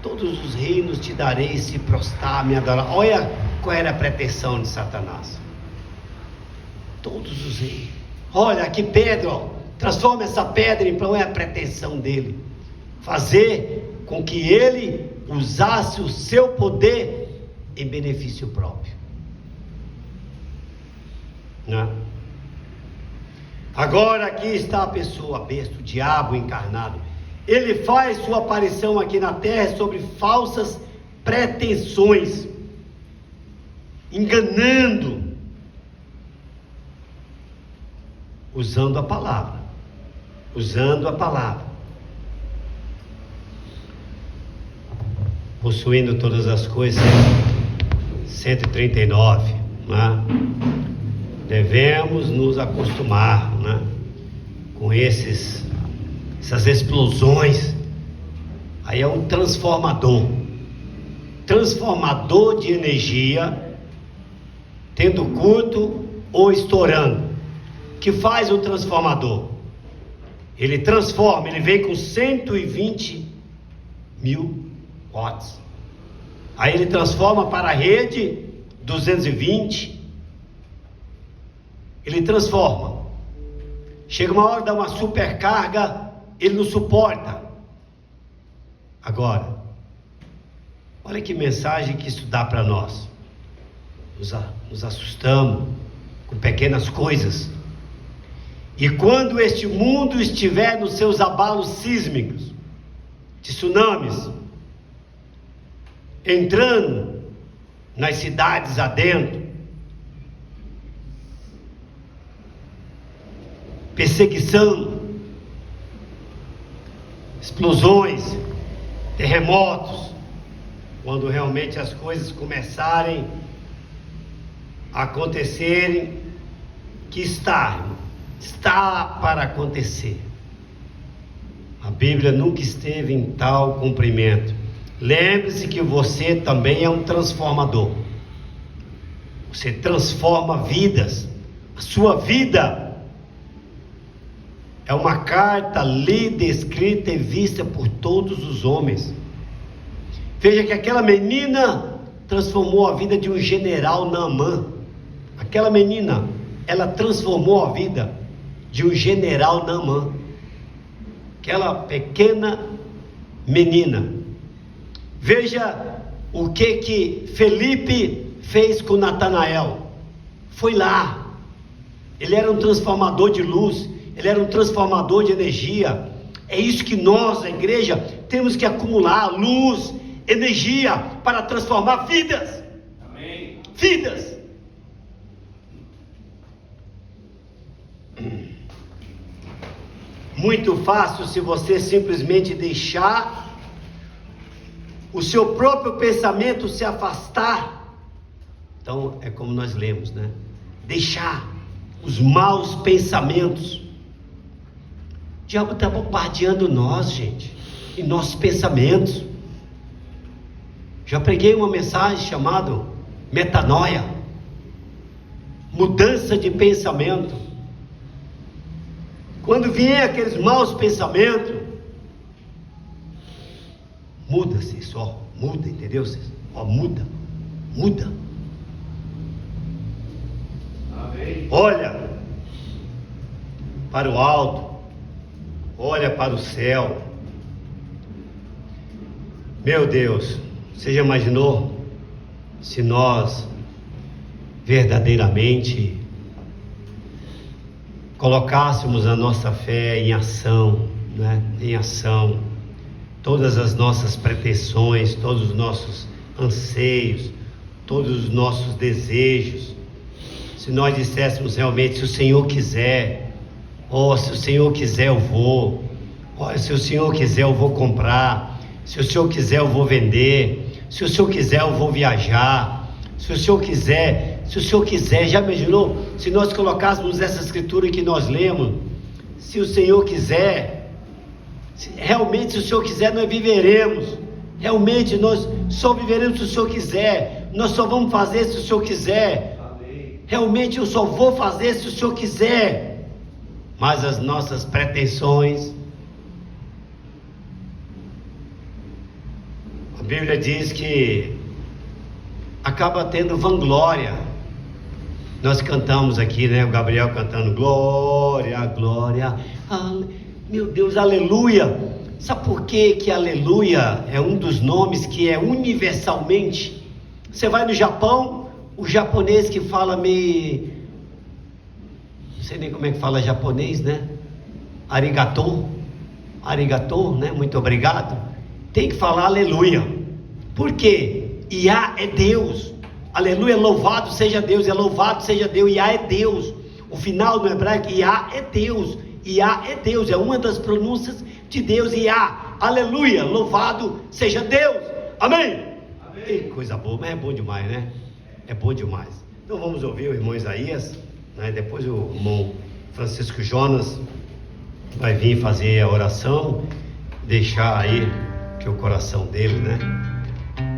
todos os reinos te darei se prostrar, me adorar. Olha qual era a pretensão de Satanás. Todos os reinos. Olha aqui pedra, ó, transforma essa pedra em pão. É a pretensão dele, fazer com que ele usasse o seu poder em benefício próprio. Né? Agora aqui está a pessoa besta, o diabo encarnado. Ele faz sua aparição aqui na terra sobre falsas pretensões, enganando, usando a palavra, possuindo todas as coisas. 139, né? Devemos nos acostumar, né, com essas explosões. Aí é um transformador de energia, tendo curto ou estourando. O que faz o transformador? Ele transforma, ele vem com 120 mil watts. Aí ele transforma para a rede 220. Ele transforma. Chega uma hora, dá uma supercarga, ele não suporta. Agora, olha que mensagem que isso dá para nós. Nos assustamos com pequenas coisas. E quando este mundo estiver nos seus abalos sísmicos, de tsunamis, entrando nas cidades adentro, perseguição, explosões, terremotos, quando realmente as coisas começarem a acontecerem, que está para acontecer. A Bíblia nunca esteve em tal cumprimento. Lembre-se que você também é um transformador. Você transforma vidas. A sua vida é uma carta lida, escrita e vista por todos os homens. Veja que aquela menina transformou a vida de um general Naamã. Aquela menina, ela transformou a vida de um general Naamã. Aquela pequena menina. Veja o que Felipe fez com Natanael. Foi lá. Ele era um transformador de luz. Ele era um transformador de energia. É isso que nós, a igreja, temos que acumular: luz, energia, para transformar vidas. Amém. Vidas. Muito fácil se você simplesmente deixar o seu próprio pensamento se afastar. Então é como nós lemos, né? Deixar os maus pensamentos. O diabo está bombardeando nós, gente, e nossos pensamentos. Já preguei uma mensagem chamada metanoia, mudança de pensamento. Quando vier aqueles maus pensamentos, muda-se só, muda, entendeu? Ó, muda. Amém. Olha para o alto, olha para o céu. Meu Deus, você já imaginou se nós verdadeiramente colocássemos a nossa fé em ação, né? Em ação, todas as nossas pretensões, todos os nossos anseios, todos os nossos desejos, se nós disséssemos realmente: se o Senhor quiser, se o Senhor quiser eu vou, se o Senhor quiser eu vou comprar, se o Senhor quiser eu vou vender, se o Senhor quiser eu vou viajar, se o Senhor quiser, já imaginou? Se nós colocássemos essa escritura que nós lemos: se o Senhor quiser, realmente se o Senhor quiser nós viveremos, realmente nós só viveremos se o Senhor quiser, nós só vamos fazer se o Senhor quiser, realmente eu só vou fazer se o Senhor quiser. Mas as nossas pretensões, a Bíblia diz que acaba tendo vanglória. Nós cantamos aqui, né? O Gabriel cantando glória, glória, meu Deus, aleluia. Sabe por que aleluia é um dos nomes que é universalmente Você vai no Japão, o japonês que fala meio... não sei nem como é que fala japonês, né? Arigato, né? Muito obrigado. Tem que falar aleluia. Por quê? Iá é Deus. Aleluia, louvado seja Deus. É louvado seja Deus. Iá é Deus. O final do hebraico, Iá é Deus. Iá é Deus. É uma das pronúncias de Deus. Iá. Aleluia, louvado seja Deus. Amém? Amém. Que coisa boa, mas é bom demais, né? É bom demais. Então vamos ouvir o irmão Isaías, né? Depois o irmão Francisco Jonas vai vir fazer a oração, deixar aí que o coração dele, né?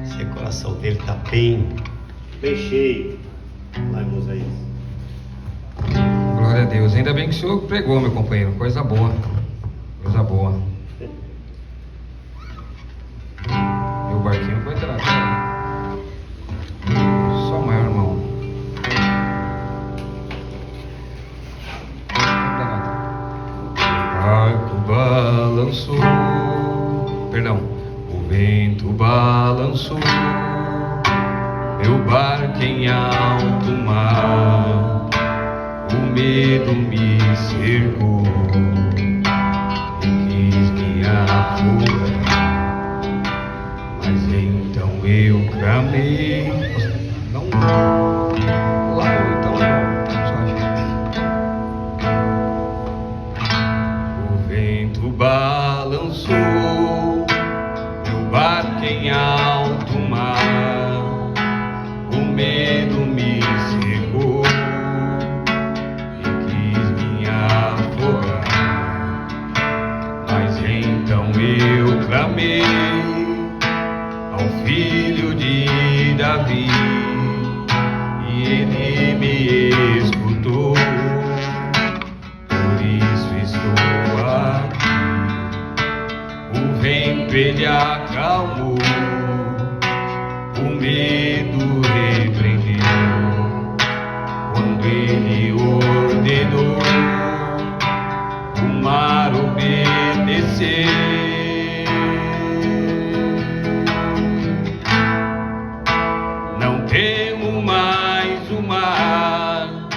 Se o coração dele está bem cheio. Vai, irmão Isaías. Glória a Deus. Ainda bem que o senhor pregou, meu companheiro. Coisa boa. Coisa boa. Meu barquinho foi entrar. Só maior, irmão. O barco balançou. Perdão. O vento balançou. Meu barco em alto mar. O medo me cercou e quis me afogar. Mas então eu clamei. Não. Lá então não. O vento balançou. Meu barco em alto mar. O medo me cercou. Eu clamei ao filho de Davi e ele me escutou. Por isso estou aqui. O vento ele acalmou, o medo repreendeu. Quando ele ordenou, o mar obedeceu. Não temo mais o mar,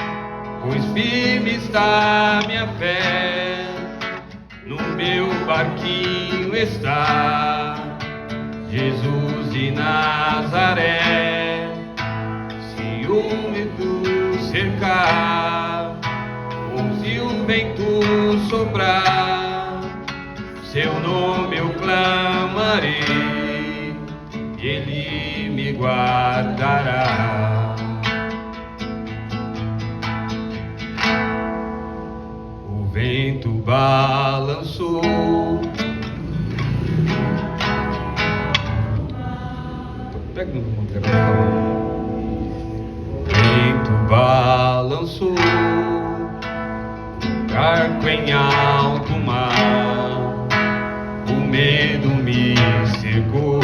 pois firme está minha fé. No meu barquinho está Jesus de Nazaré. Se o medo cercar, ou se o vento soprar, seu nome eu clamarei, ele me guardará. O vento balançou. Pega no mundo, por favor. O vento balançou. Barco em alto mar, o medo me cercou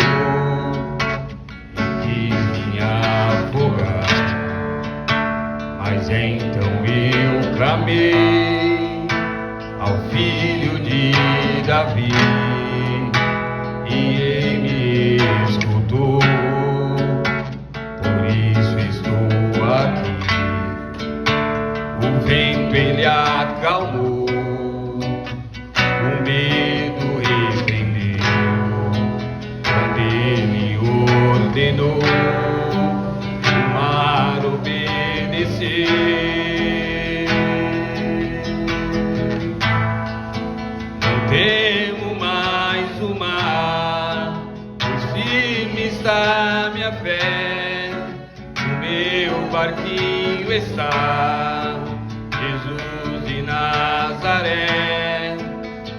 e quis me afogar. Mas então eu clamei ao filho de Davi e ele me escutou. Por isso estou aqui. O vento ele acalmou, o medo repreendeu. Quando ele ordenou, o mar obedeceu. Não temo mais o mar, pois firme está minha fé. No meu barquinho está Jesus de Nazaré.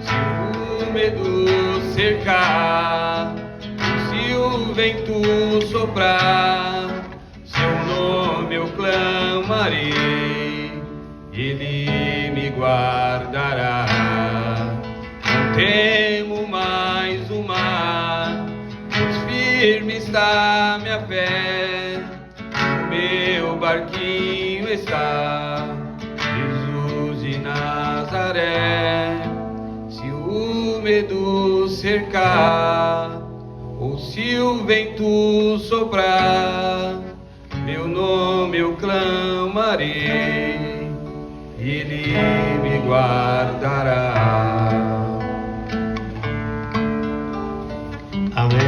Se o medo cercar, se o vento soprar, seu nome eu clamarei, ele me guardará. Não temo mais o mar, pois firme está minha fé. No meu barquinho está Jesus de Nazaré. Se o medo cercar, ou se Se o vento soprar, meu nome eu clamarei, Ele me guardará. Amém.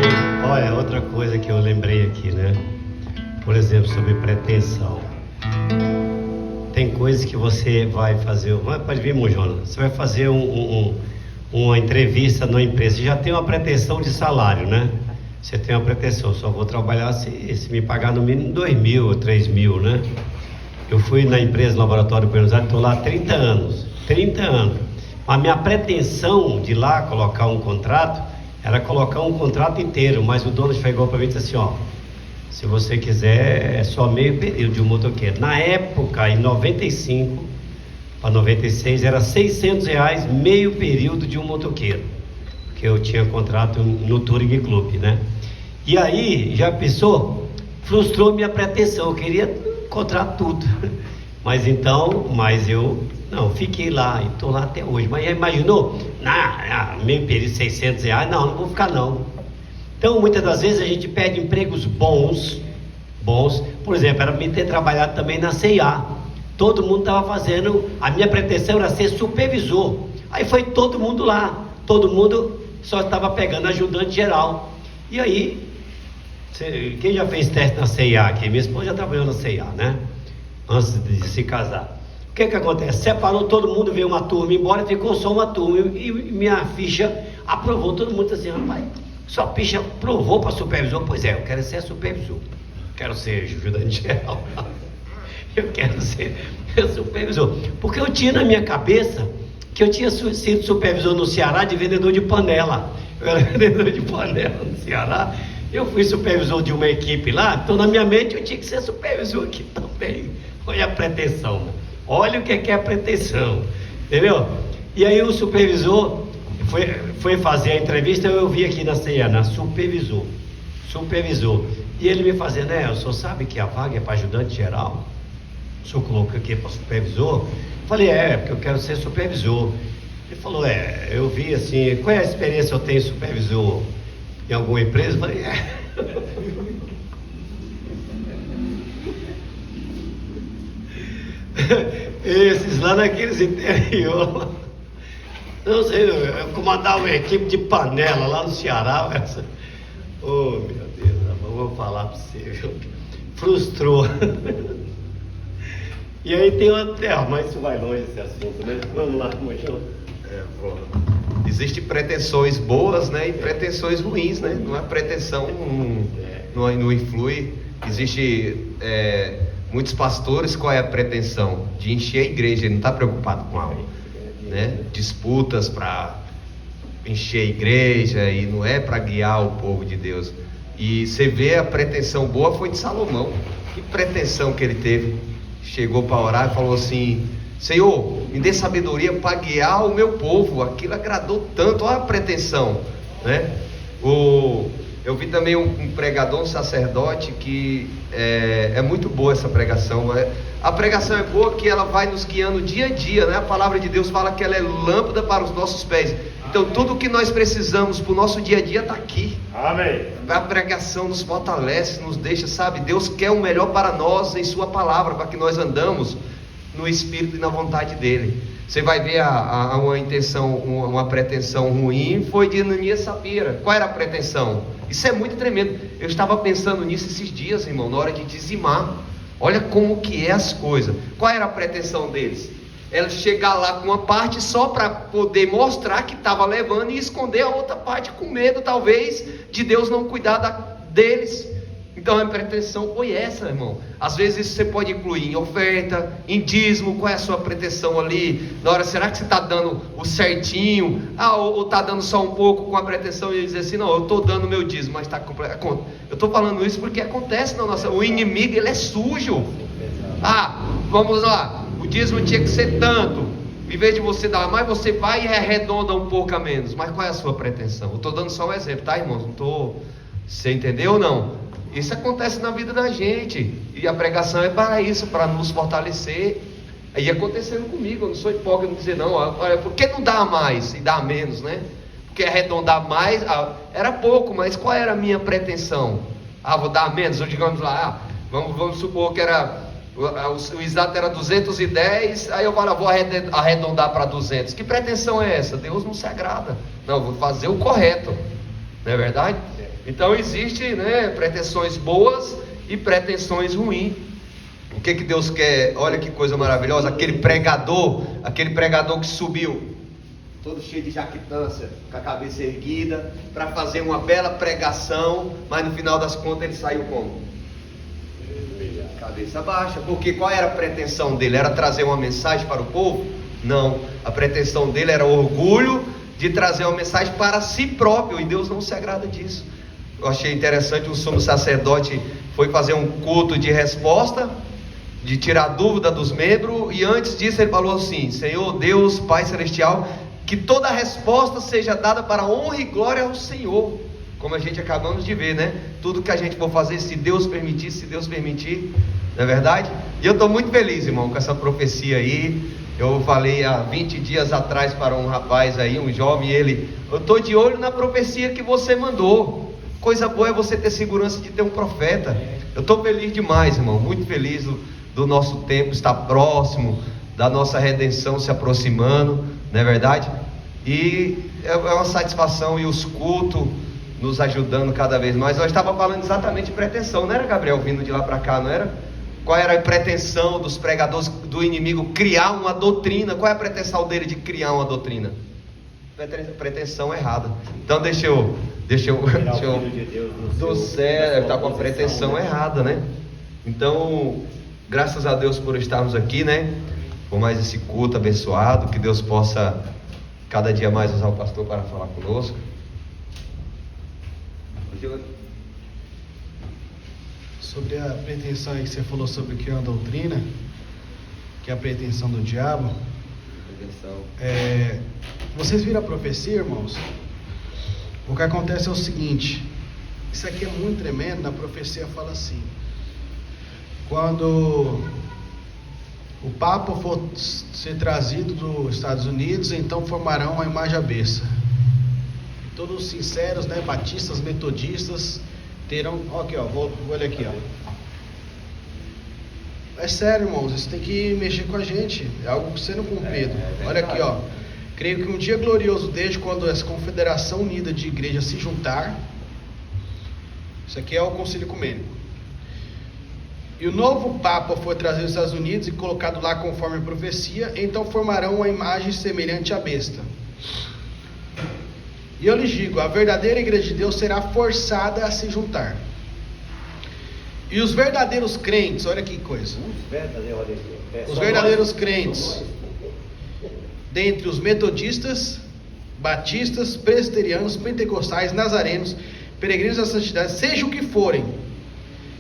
Olha, outra coisa que eu lembrei aqui, né? Por exemplo, sobre pretensão. Tem coisas que você vai fazer. Pode vir, Jonas. Você vai fazer uma entrevista numa empresa. Você já tem uma pretensão de salário, né? Você tem uma pretensão. Só vou trabalhar se me pagar no mínimo 2.000 ou 3.000, né? Eu fui na empresa Laboratório Buenos Aires, estou lá há 30 anos. 30 anos. A minha pretensão de lá colocar um contrato era colocar um contrato inteiro, mas o dono chegou para mim e disse assim, ó, se você quiser é só meio período de um motoqueiro. Na época, em 95 para 96, era R$600 meio período de um motoqueiro, porque eu tinha contrato no Touring Club, né? E aí, já pensou? Frustrou minha pretensão, eu queria contrato tudo, mas eu não, fiquei lá e estou lá até hoje. Mas imaginou? Meio período, R$600, não vou ficar não. Então, muitas das vezes a gente perde empregos bons. Por exemplo, era me ter trabalhado também na C&A. Todo mundo estava fazendo, a minha pretensão era ser supervisor. Aí foi todo mundo lá, todo mundo só estava pegando ajudante geral. E aí, quem já fez teste na C&A aqui? Minha esposa já trabalhou na C&A, né? Antes de se casar. O que acontece? Separou todo mundo, veio uma turma embora, ficou só uma turma. E minha ficha aprovou, todo mundo assim, rapaz, sua ficha aprovou para supervisor? Pois é, eu quero ser supervisor. Quero ser ajudante geral. Eu quero ser supervisor. Porque eu tinha na minha cabeça que eu tinha sido supervisor no Ceará de vendedor de panela. Eu era vendedor de panela no Ceará. Eu fui supervisor de uma equipe lá, então na minha mente eu tinha que ser supervisor aqui também. Olha a pretensão. Olha o que é a pretensão. Entendeu? E aí o supervisor foi fazer a entrevista, eu vi aqui na C&A, supervisor. E ele me fazendo, o senhor sabe que a vaga é para ajudante geral? O senhor colocou aqui para supervisor? Eu falei, porque eu quero ser supervisor. Ele falou, eu vi assim, qual é a experiência que eu tenho supervisor em alguma empresa? Eu falei, esses lá naqueles interior. Não sei, eu comandava uma equipe de panela lá no Ceará. Oh, meu Deus, eu vou falar para você, viu? Frustrou. E aí tem outra, mas isso vai longe esse assunto, né? Vamos lá, Mochão. Existem pretensões boas, né, e pretensões ruins, né? Não é pretensão, não influi. Existe muitos pastores, qual é a pretensão? De encher a igreja, ele não está preocupado com algo, né? Disputas para encher a igreja, e não é para guiar o povo de Deus. E você vê a pretensão boa foi de Salomão. Que pretensão que ele teve? Chegou para orar e falou assim, Senhor, me dê sabedoria para guiar o meu povo. Aquilo agradou tanto, olha a pretensão, né? Eu vi também um pregador, um sacerdote, que é muito boa essa pregação. A pregação é boa que ela vai nos guiando dia a dia, né? A palavra de Deus fala que ela é lâmpada para os nossos pés. Então tudo que nós precisamos para o nosso dia a dia está aqui. Amém. A pregação nos fortalece, nos deixa, sabe? Deus quer o melhor para nós em sua palavra, para que nós andamos no Espírito e na vontade dele. Você vai ver uma pretensão ruim, foi de Ananias e Safira. Qual era a pretensão? Isso é muito tremendo. Eu estava pensando nisso esses dias, irmão, na hora de dizimar. Olha como que é as coisas. Qual era a pretensão deles? Ela chegar lá com uma parte só para poder mostrar que estava levando e esconder a outra parte com medo, talvez, de Deus não cuidar deles. Então a pretensão foi essa, irmão. Às vezes você pode incluir em oferta, em dízimo. Qual é a sua pretensão ali? Na hora, será que você está dando o certinho? Ou está dando só um pouco com a pretensão de dizer assim, não, eu estou dando meu dízimo, mas está completo. Eu estou falando isso porque acontece na nossa... O inimigo, ele é sujo. Vamos lá, o dízimo tinha que ser tanto. Em vez de você dar mais, você vai e arredonda um pouco a menos. Mas qual é a sua pretensão? Eu estou dando só um exemplo, tá, irmãos? Não estou... Você entendeu ou não? Isso acontece na vida da gente. E a pregação é para isso, para nos fortalecer. Aí acontecendo comigo, eu não sou hipócrita de dizer não, olha, por que não dá mais e dá menos, né? Porque arredondar mais, era pouco, mas qual era a minha pretensão? Vou dar menos, ou digamos lá, vamos supor que o exato era 210, aí eu falo, vou arredondar para 200. Que pretensão é essa? Deus não se agrada. Não, eu vou fazer o correto, não é verdade? Então existe, pretensões boas e pretensões ruins. O que Deus quer? Olha que coisa maravilhosa. Aquele pregador que subiu todo cheio de jactância, com a cabeça erguida, para fazer uma bela pregação, mas no final das contas ele saiu como? Cabeça baixa. Porque qual era a pretensão dele? Era trazer uma mensagem para o povo? Não, a pretensão dele era orgulho de trazer uma mensagem para si próprio, e Deus não se agrada disso. Eu achei interessante, o sumo sacerdote foi fazer um culto de resposta, de tirar dúvida dos membros, e antes disso ele falou assim: Senhor Deus, Pai Celestial, que toda resposta seja dada para a honra e glória ao Senhor. Como a gente acabamos de ver, tudo que a gente for fazer, se Deus permitir, não é verdade? E eu estou muito feliz, irmão, com essa profecia aí. Eu falei há 20 dias atrás para um rapaz aí, um jovem, eu estou de olho na profecia que você mandou. Coisa boa é você ter segurança de ter um profeta. Eu estou feliz demais, irmão, muito feliz do nosso tempo estar próximo, da nossa redenção se aproximando, não é verdade? E é uma satisfação, e os cultos nos ajudando cada vez mais. Nós estávamos falando exatamente de pretensão, não era, Gabriel, vindo de lá para cá, não era? Qual era a pretensão dos pregadores do inimigo? Criar uma doutrina. Qual é a pretensão dele de criar uma doutrina? Pretensão errada. Então deixa eu do céu, está com a pretensão errada, Então, graças a Deus por estarmos aqui, por mais esse culto abençoado, que Deus possa cada dia mais usar o pastor para falar conosco. Sobre a pretensão aí que você falou sobre o que é uma doutrina, que é a pretensão do diabo. Vocês viram a profecia, irmãos? O que acontece é o seguinte: isso aqui é muito tremendo. Na profecia fala assim: quando o Papa for ser trazido dos Estados Unidos, então formarão uma imagem à besta. Todos os sinceros, batistas, metodistas, terão. Aqui, olha aqui, É sério, irmãos, isso tem que mexer com a gente. É algo sendo cumprido. Olha aqui, creio que um dia glorioso, desde quando essa Confederação Unida de Igrejas se juntar. Isso aqui é o Concílio Ecumênico. E o novo Papa foi trazido aos Estados Unidos e colocado lá conforme a profecia, então formarão uma imagem semelhante à besta. E eu lhes digo, a verdadeira igreja de Deus será forçada a se juntar. E os verdadeiros crentes, olha que coisa. Os verdadeiros crentes, dentre os metodistas, batistas, presbiterianos, pentecostais, nazarenos, peregrinos da santidade, seja o que forem,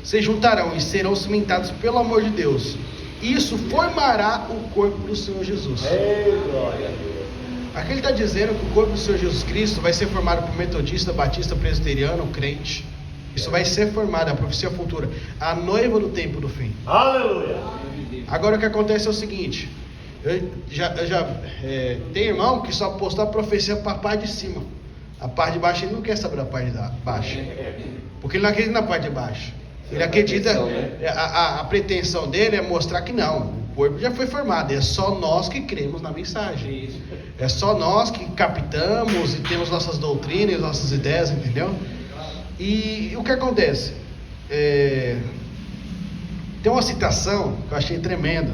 se juntarão e serão cimentados pelo amor de Deus. Isso formará o corpo do Senhor Jesus. Aqui ele está dizendo que o corpo do Senhor Jesus Cristo vai ser formado por metodista, batista, presbiteriano, crente. Isso vai ser formado, a profecia futura, a noiva do tempo do fim. Aleluia! Agora o que acontece é o seguinte: tem irmão que só postou a profecia para a parte de cima. A parte de baixo ele não quer saber da parte de baixo, porque ele não acredita na parte de baixo. Ele acredita, a pretensão dele é mostrar que não, o corpo já foi formado, é só nós que cremos na mensagem. É só nós que captamos e temos nossas doutrinas, nossas ideias, entendeu? E o que acontece? Tem uma citação que eu achei tremenda,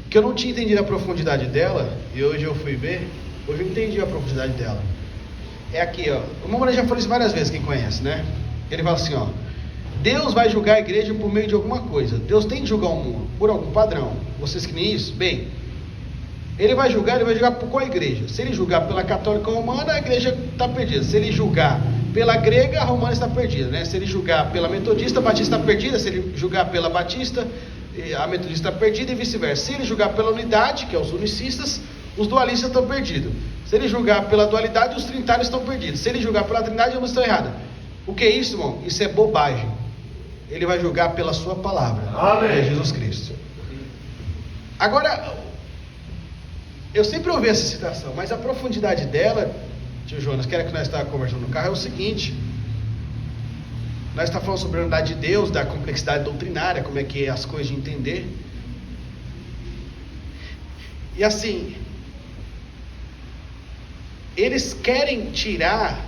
que eu não tinha entendido a profundidade dela, e hoje eu fui ver, hoje eu entendi a profundidade dela. É aqui, o Mamãe já falou isso várias vezes, quem conhece, Ele fala assim, Deus vai julgar a igreja por meio de alguma coisa. Deus tem que julgar o mundo por algum padrão. Vocês creem isso? Bem, ele vai julgar por qual igreja? Se ele julgar pela católica romana, a igreja está perdida. Se ele julgar pela grega, a romana está perdida, Se ele julgar pela metodista, a batista está perdida. Se ele julgar pela batista, a metodista está perdida, e vice-versa. Se ele julgar pela unidade, que é os unicistas, os dualistas estão perdidos. Se ele julgar pela dualidade, os trinitários estão perdidos. Se ele julgar pela trindade, eles estão errados. O que é isso, irmão? Isso é bobagem. Ele vai julgar pela sua palavra. Amém. É Jesus Cristo. Agora, Eu sempre ouvi essa citação, mas a profundidade dela, tio Jonas, que era que nós estávamos conversando no carro, é o seguinte: nós estamos falando sobre a unidade de Deus, da complexidade doutrinária, como é que é as coisas de entender. E assim, eles querem tirar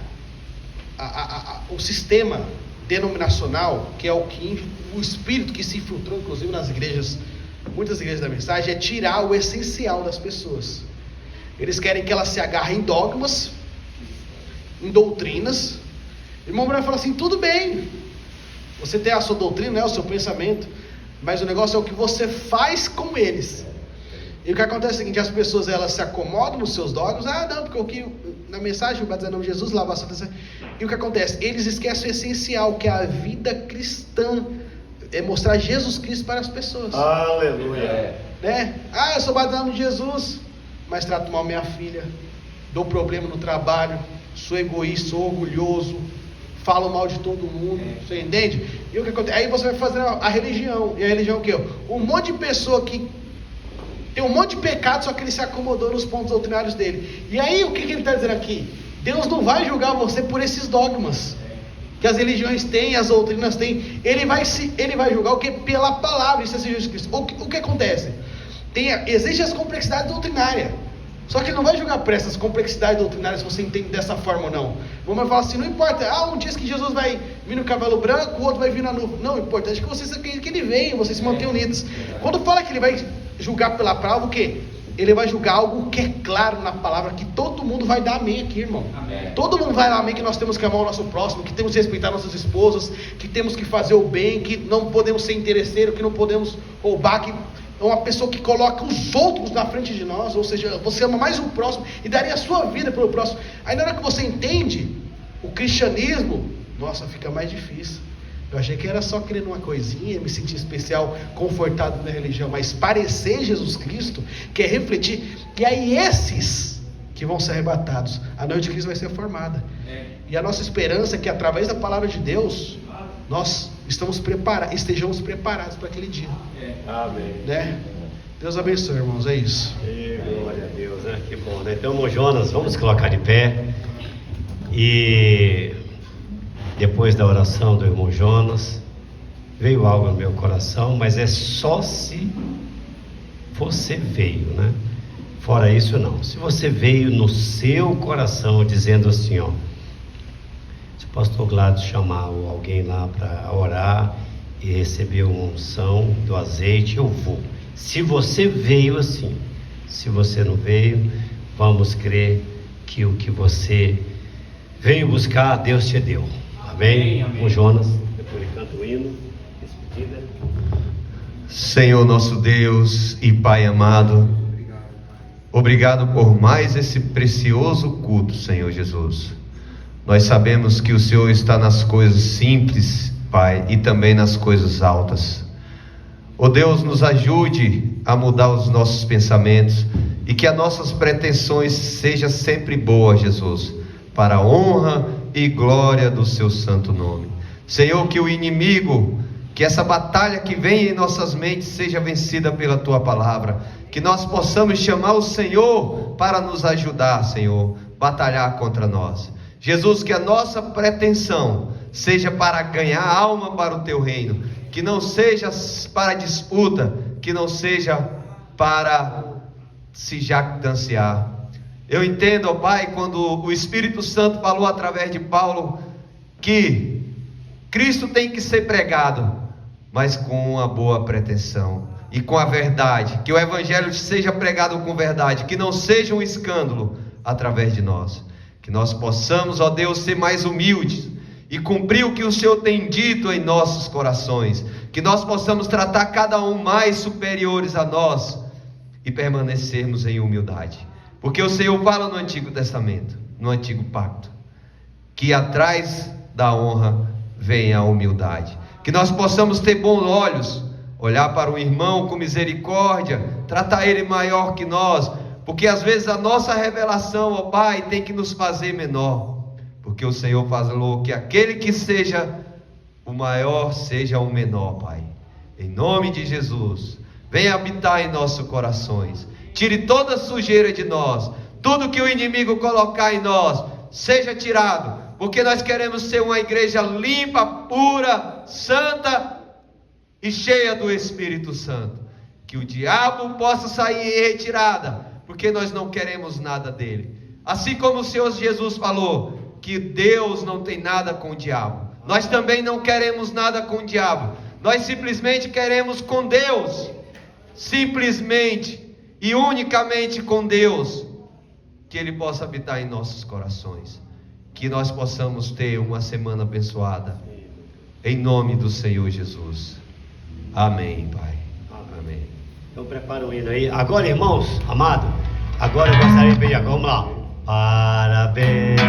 o sistema denominacional, que é o espírito que se infiltrou, inclusive nas igrejas, muitas igrejas da mensagem, é tirar o essencial das pessoas. Eles querem que elas se agarrem em dogmas, em doutrinas. E o irmão vai falar assim: tudo bem, você tem a sua doutrina, né, o seu pensamento, mas o negócio é o que você faz com eles. E o que acontece é o seguinte: as pessoas, elas se acomodam nos seus dogmas. Não, porque o que na mensagem o batizar em nome de Jesus, lavar a sua. E o que acontece? Eles esquecem o essencial, que é a vida cristã, é mostrar Jesus Cristo para as pessoas. Aleluia. Né? Eu sou batizado em nome de Jesus, mas trato mal minha filha, dou problema no trabalho, sou egoísta, sou orgulhoso, falo mal de todo mundo. Você entende? E o que acontece? Aí você vai fazer a religião. E a religião é o quê? Um monte de pessoa que tem um monte de pecado, só que ele se acomodou nos pontos doutrinários dele. E aí, o que ele está dizendo aqui? Deus não vai julgar você por esses dogmas que as religiões têm, as doutrinas têm. Ele vai julgar o que? Pela palavra. Isso é Jesus Cristo. O que acontece? Existem as complexidades doutrinárias. Só que ele não vai julgar por essas complexidades doutrinárias, se você entende dessa forma ou não. Vamos falar assim: não importa, um diz que Jesus vai vir no cavalo branco, o outro vai vir na nuvem. Não, o importante é que vocês que ele venha, vocês se mantenham unidos. Quando fala que ele vai julgar pela palavra, o quê? Ele vai julgar algo que é claro na palavra, que todo mundo vai dar amém aqui, irmão. Amém. Todo mundo vai dar amém, que nós temos que amar o nosso próximo, que temos que respeitar nossas esposas, que temos que fazer o bem, que não podemos ser interesseiro, que não podemos roubar, que é uma pessoa que coloca os outros na frente de nós, ou seja, você ama mais o próximo e daria a sua vida pelo próximo. Aí na hora que você entende o cristianismo, nossa, fica mais difícil. Eu achei que era só querendo uma coisinha, me sentir especial, confortado na religião, mas parecer Jesus Cristo, que é refletir. E aí esses que vão ser arrebatados, a noiva de Cristo vai ser formada. E a nossa esperança é que através da palavra de Deus, nós estejamos preparados para aquele dia. Amém. Né? Deus abençoe, irmãos, é isso. Glória a Deus, né? Que bom, né? Então, irmão Jonas, vamos colocar de pé. E depois da oração do irmão Jonas, veio algo no meu coração, mas é só se você veio, né? Fora isso, não. Se você veio no seu coração dizendo assim, se o pastor Gladys chamar alguém lá para orar e receber uma unção do azeite, eu vou. Se você veio assim, se você não veio, vamos crer que o que você veio buscar, Deus te deu. Amém? Amém. O Jonas, depois ele canta o hino, despedida. Senhor nosso Deus e Pai amado, obrigado por mais esse precioso culto, Senhor Jesus. Nós sabemos que o Senhor está nas coisas simples, Pai, e também nas coisas altas. Ó Deus, nos ajude a mudar os nossos pensamentos e que as nossas pretensões sejam sempre boas, Jesus, para a honra e glória do seu santo nome. Senhor, que o inimigo, que essa batalha que vem em nossas mentes seja vencida pela tua palavra, que nós possamos chamar o Senhor para nos ajudar, Senhor, batalhar contra nós. Jesus, que a nossa pretensão seja para ganhar alma para o teu reino, que não seja para disputa, que não seja para se jactanciar. Eu entendo, ó Pai, quando o Espírito Santo falou através de Paulo que Cristo tem que ser pregado, mas com uma boa pretensão e com a verdade, que o Evangelho seja pregado com verdade, que não seja um escândalo através de nós, que nós possamos, ó Deus, ser mais humildes e cumprir o que o Senhor tem dito em nossos corações, que nós possamos tratar cada um mais superiores a nós e permanecermos em humildade. Porque o Senhor fala no Antigo Testamento, no Antigo Pacto, que atrás da honra vem a humildade. Que nós possamos ter bons olhos, olhar para o irmão com misericórdia, tratar ele maior que nós, porque às vezes a nossa revelação, ó Pai, tem que nos fazer menor. Porque o Senhor falou que aquele que seja o maior, seja o menor, Pai. Em nome de Jesus, venha habitar em nossos corações. tire toda a sujeira de nós, tudo que o inimigo colocar em nós, seja tirado, porque nós queremos ser uma igreja limpa, pura, santa e cheia do Espírito Santo. Que o diabo possa sair em retirada, porque nós não queremos nada dele. Assim como o Senhor Jesus falou, que Deus não tem nada com o diabo, nós também não queremos nada com o diabo. Nós simplesmente queremos com Deus, simplesmente e unicamente com Deus, que Ele possa habitar em nossos corações, que nós possamos ter uma semana abençoada, em nome do Senhor Jesus. Amém, Pai. Amém. Então prepara o hino aí. Agora, irmãos, amado, agora eu gostaria de pedir, vamos lá. Parabéns.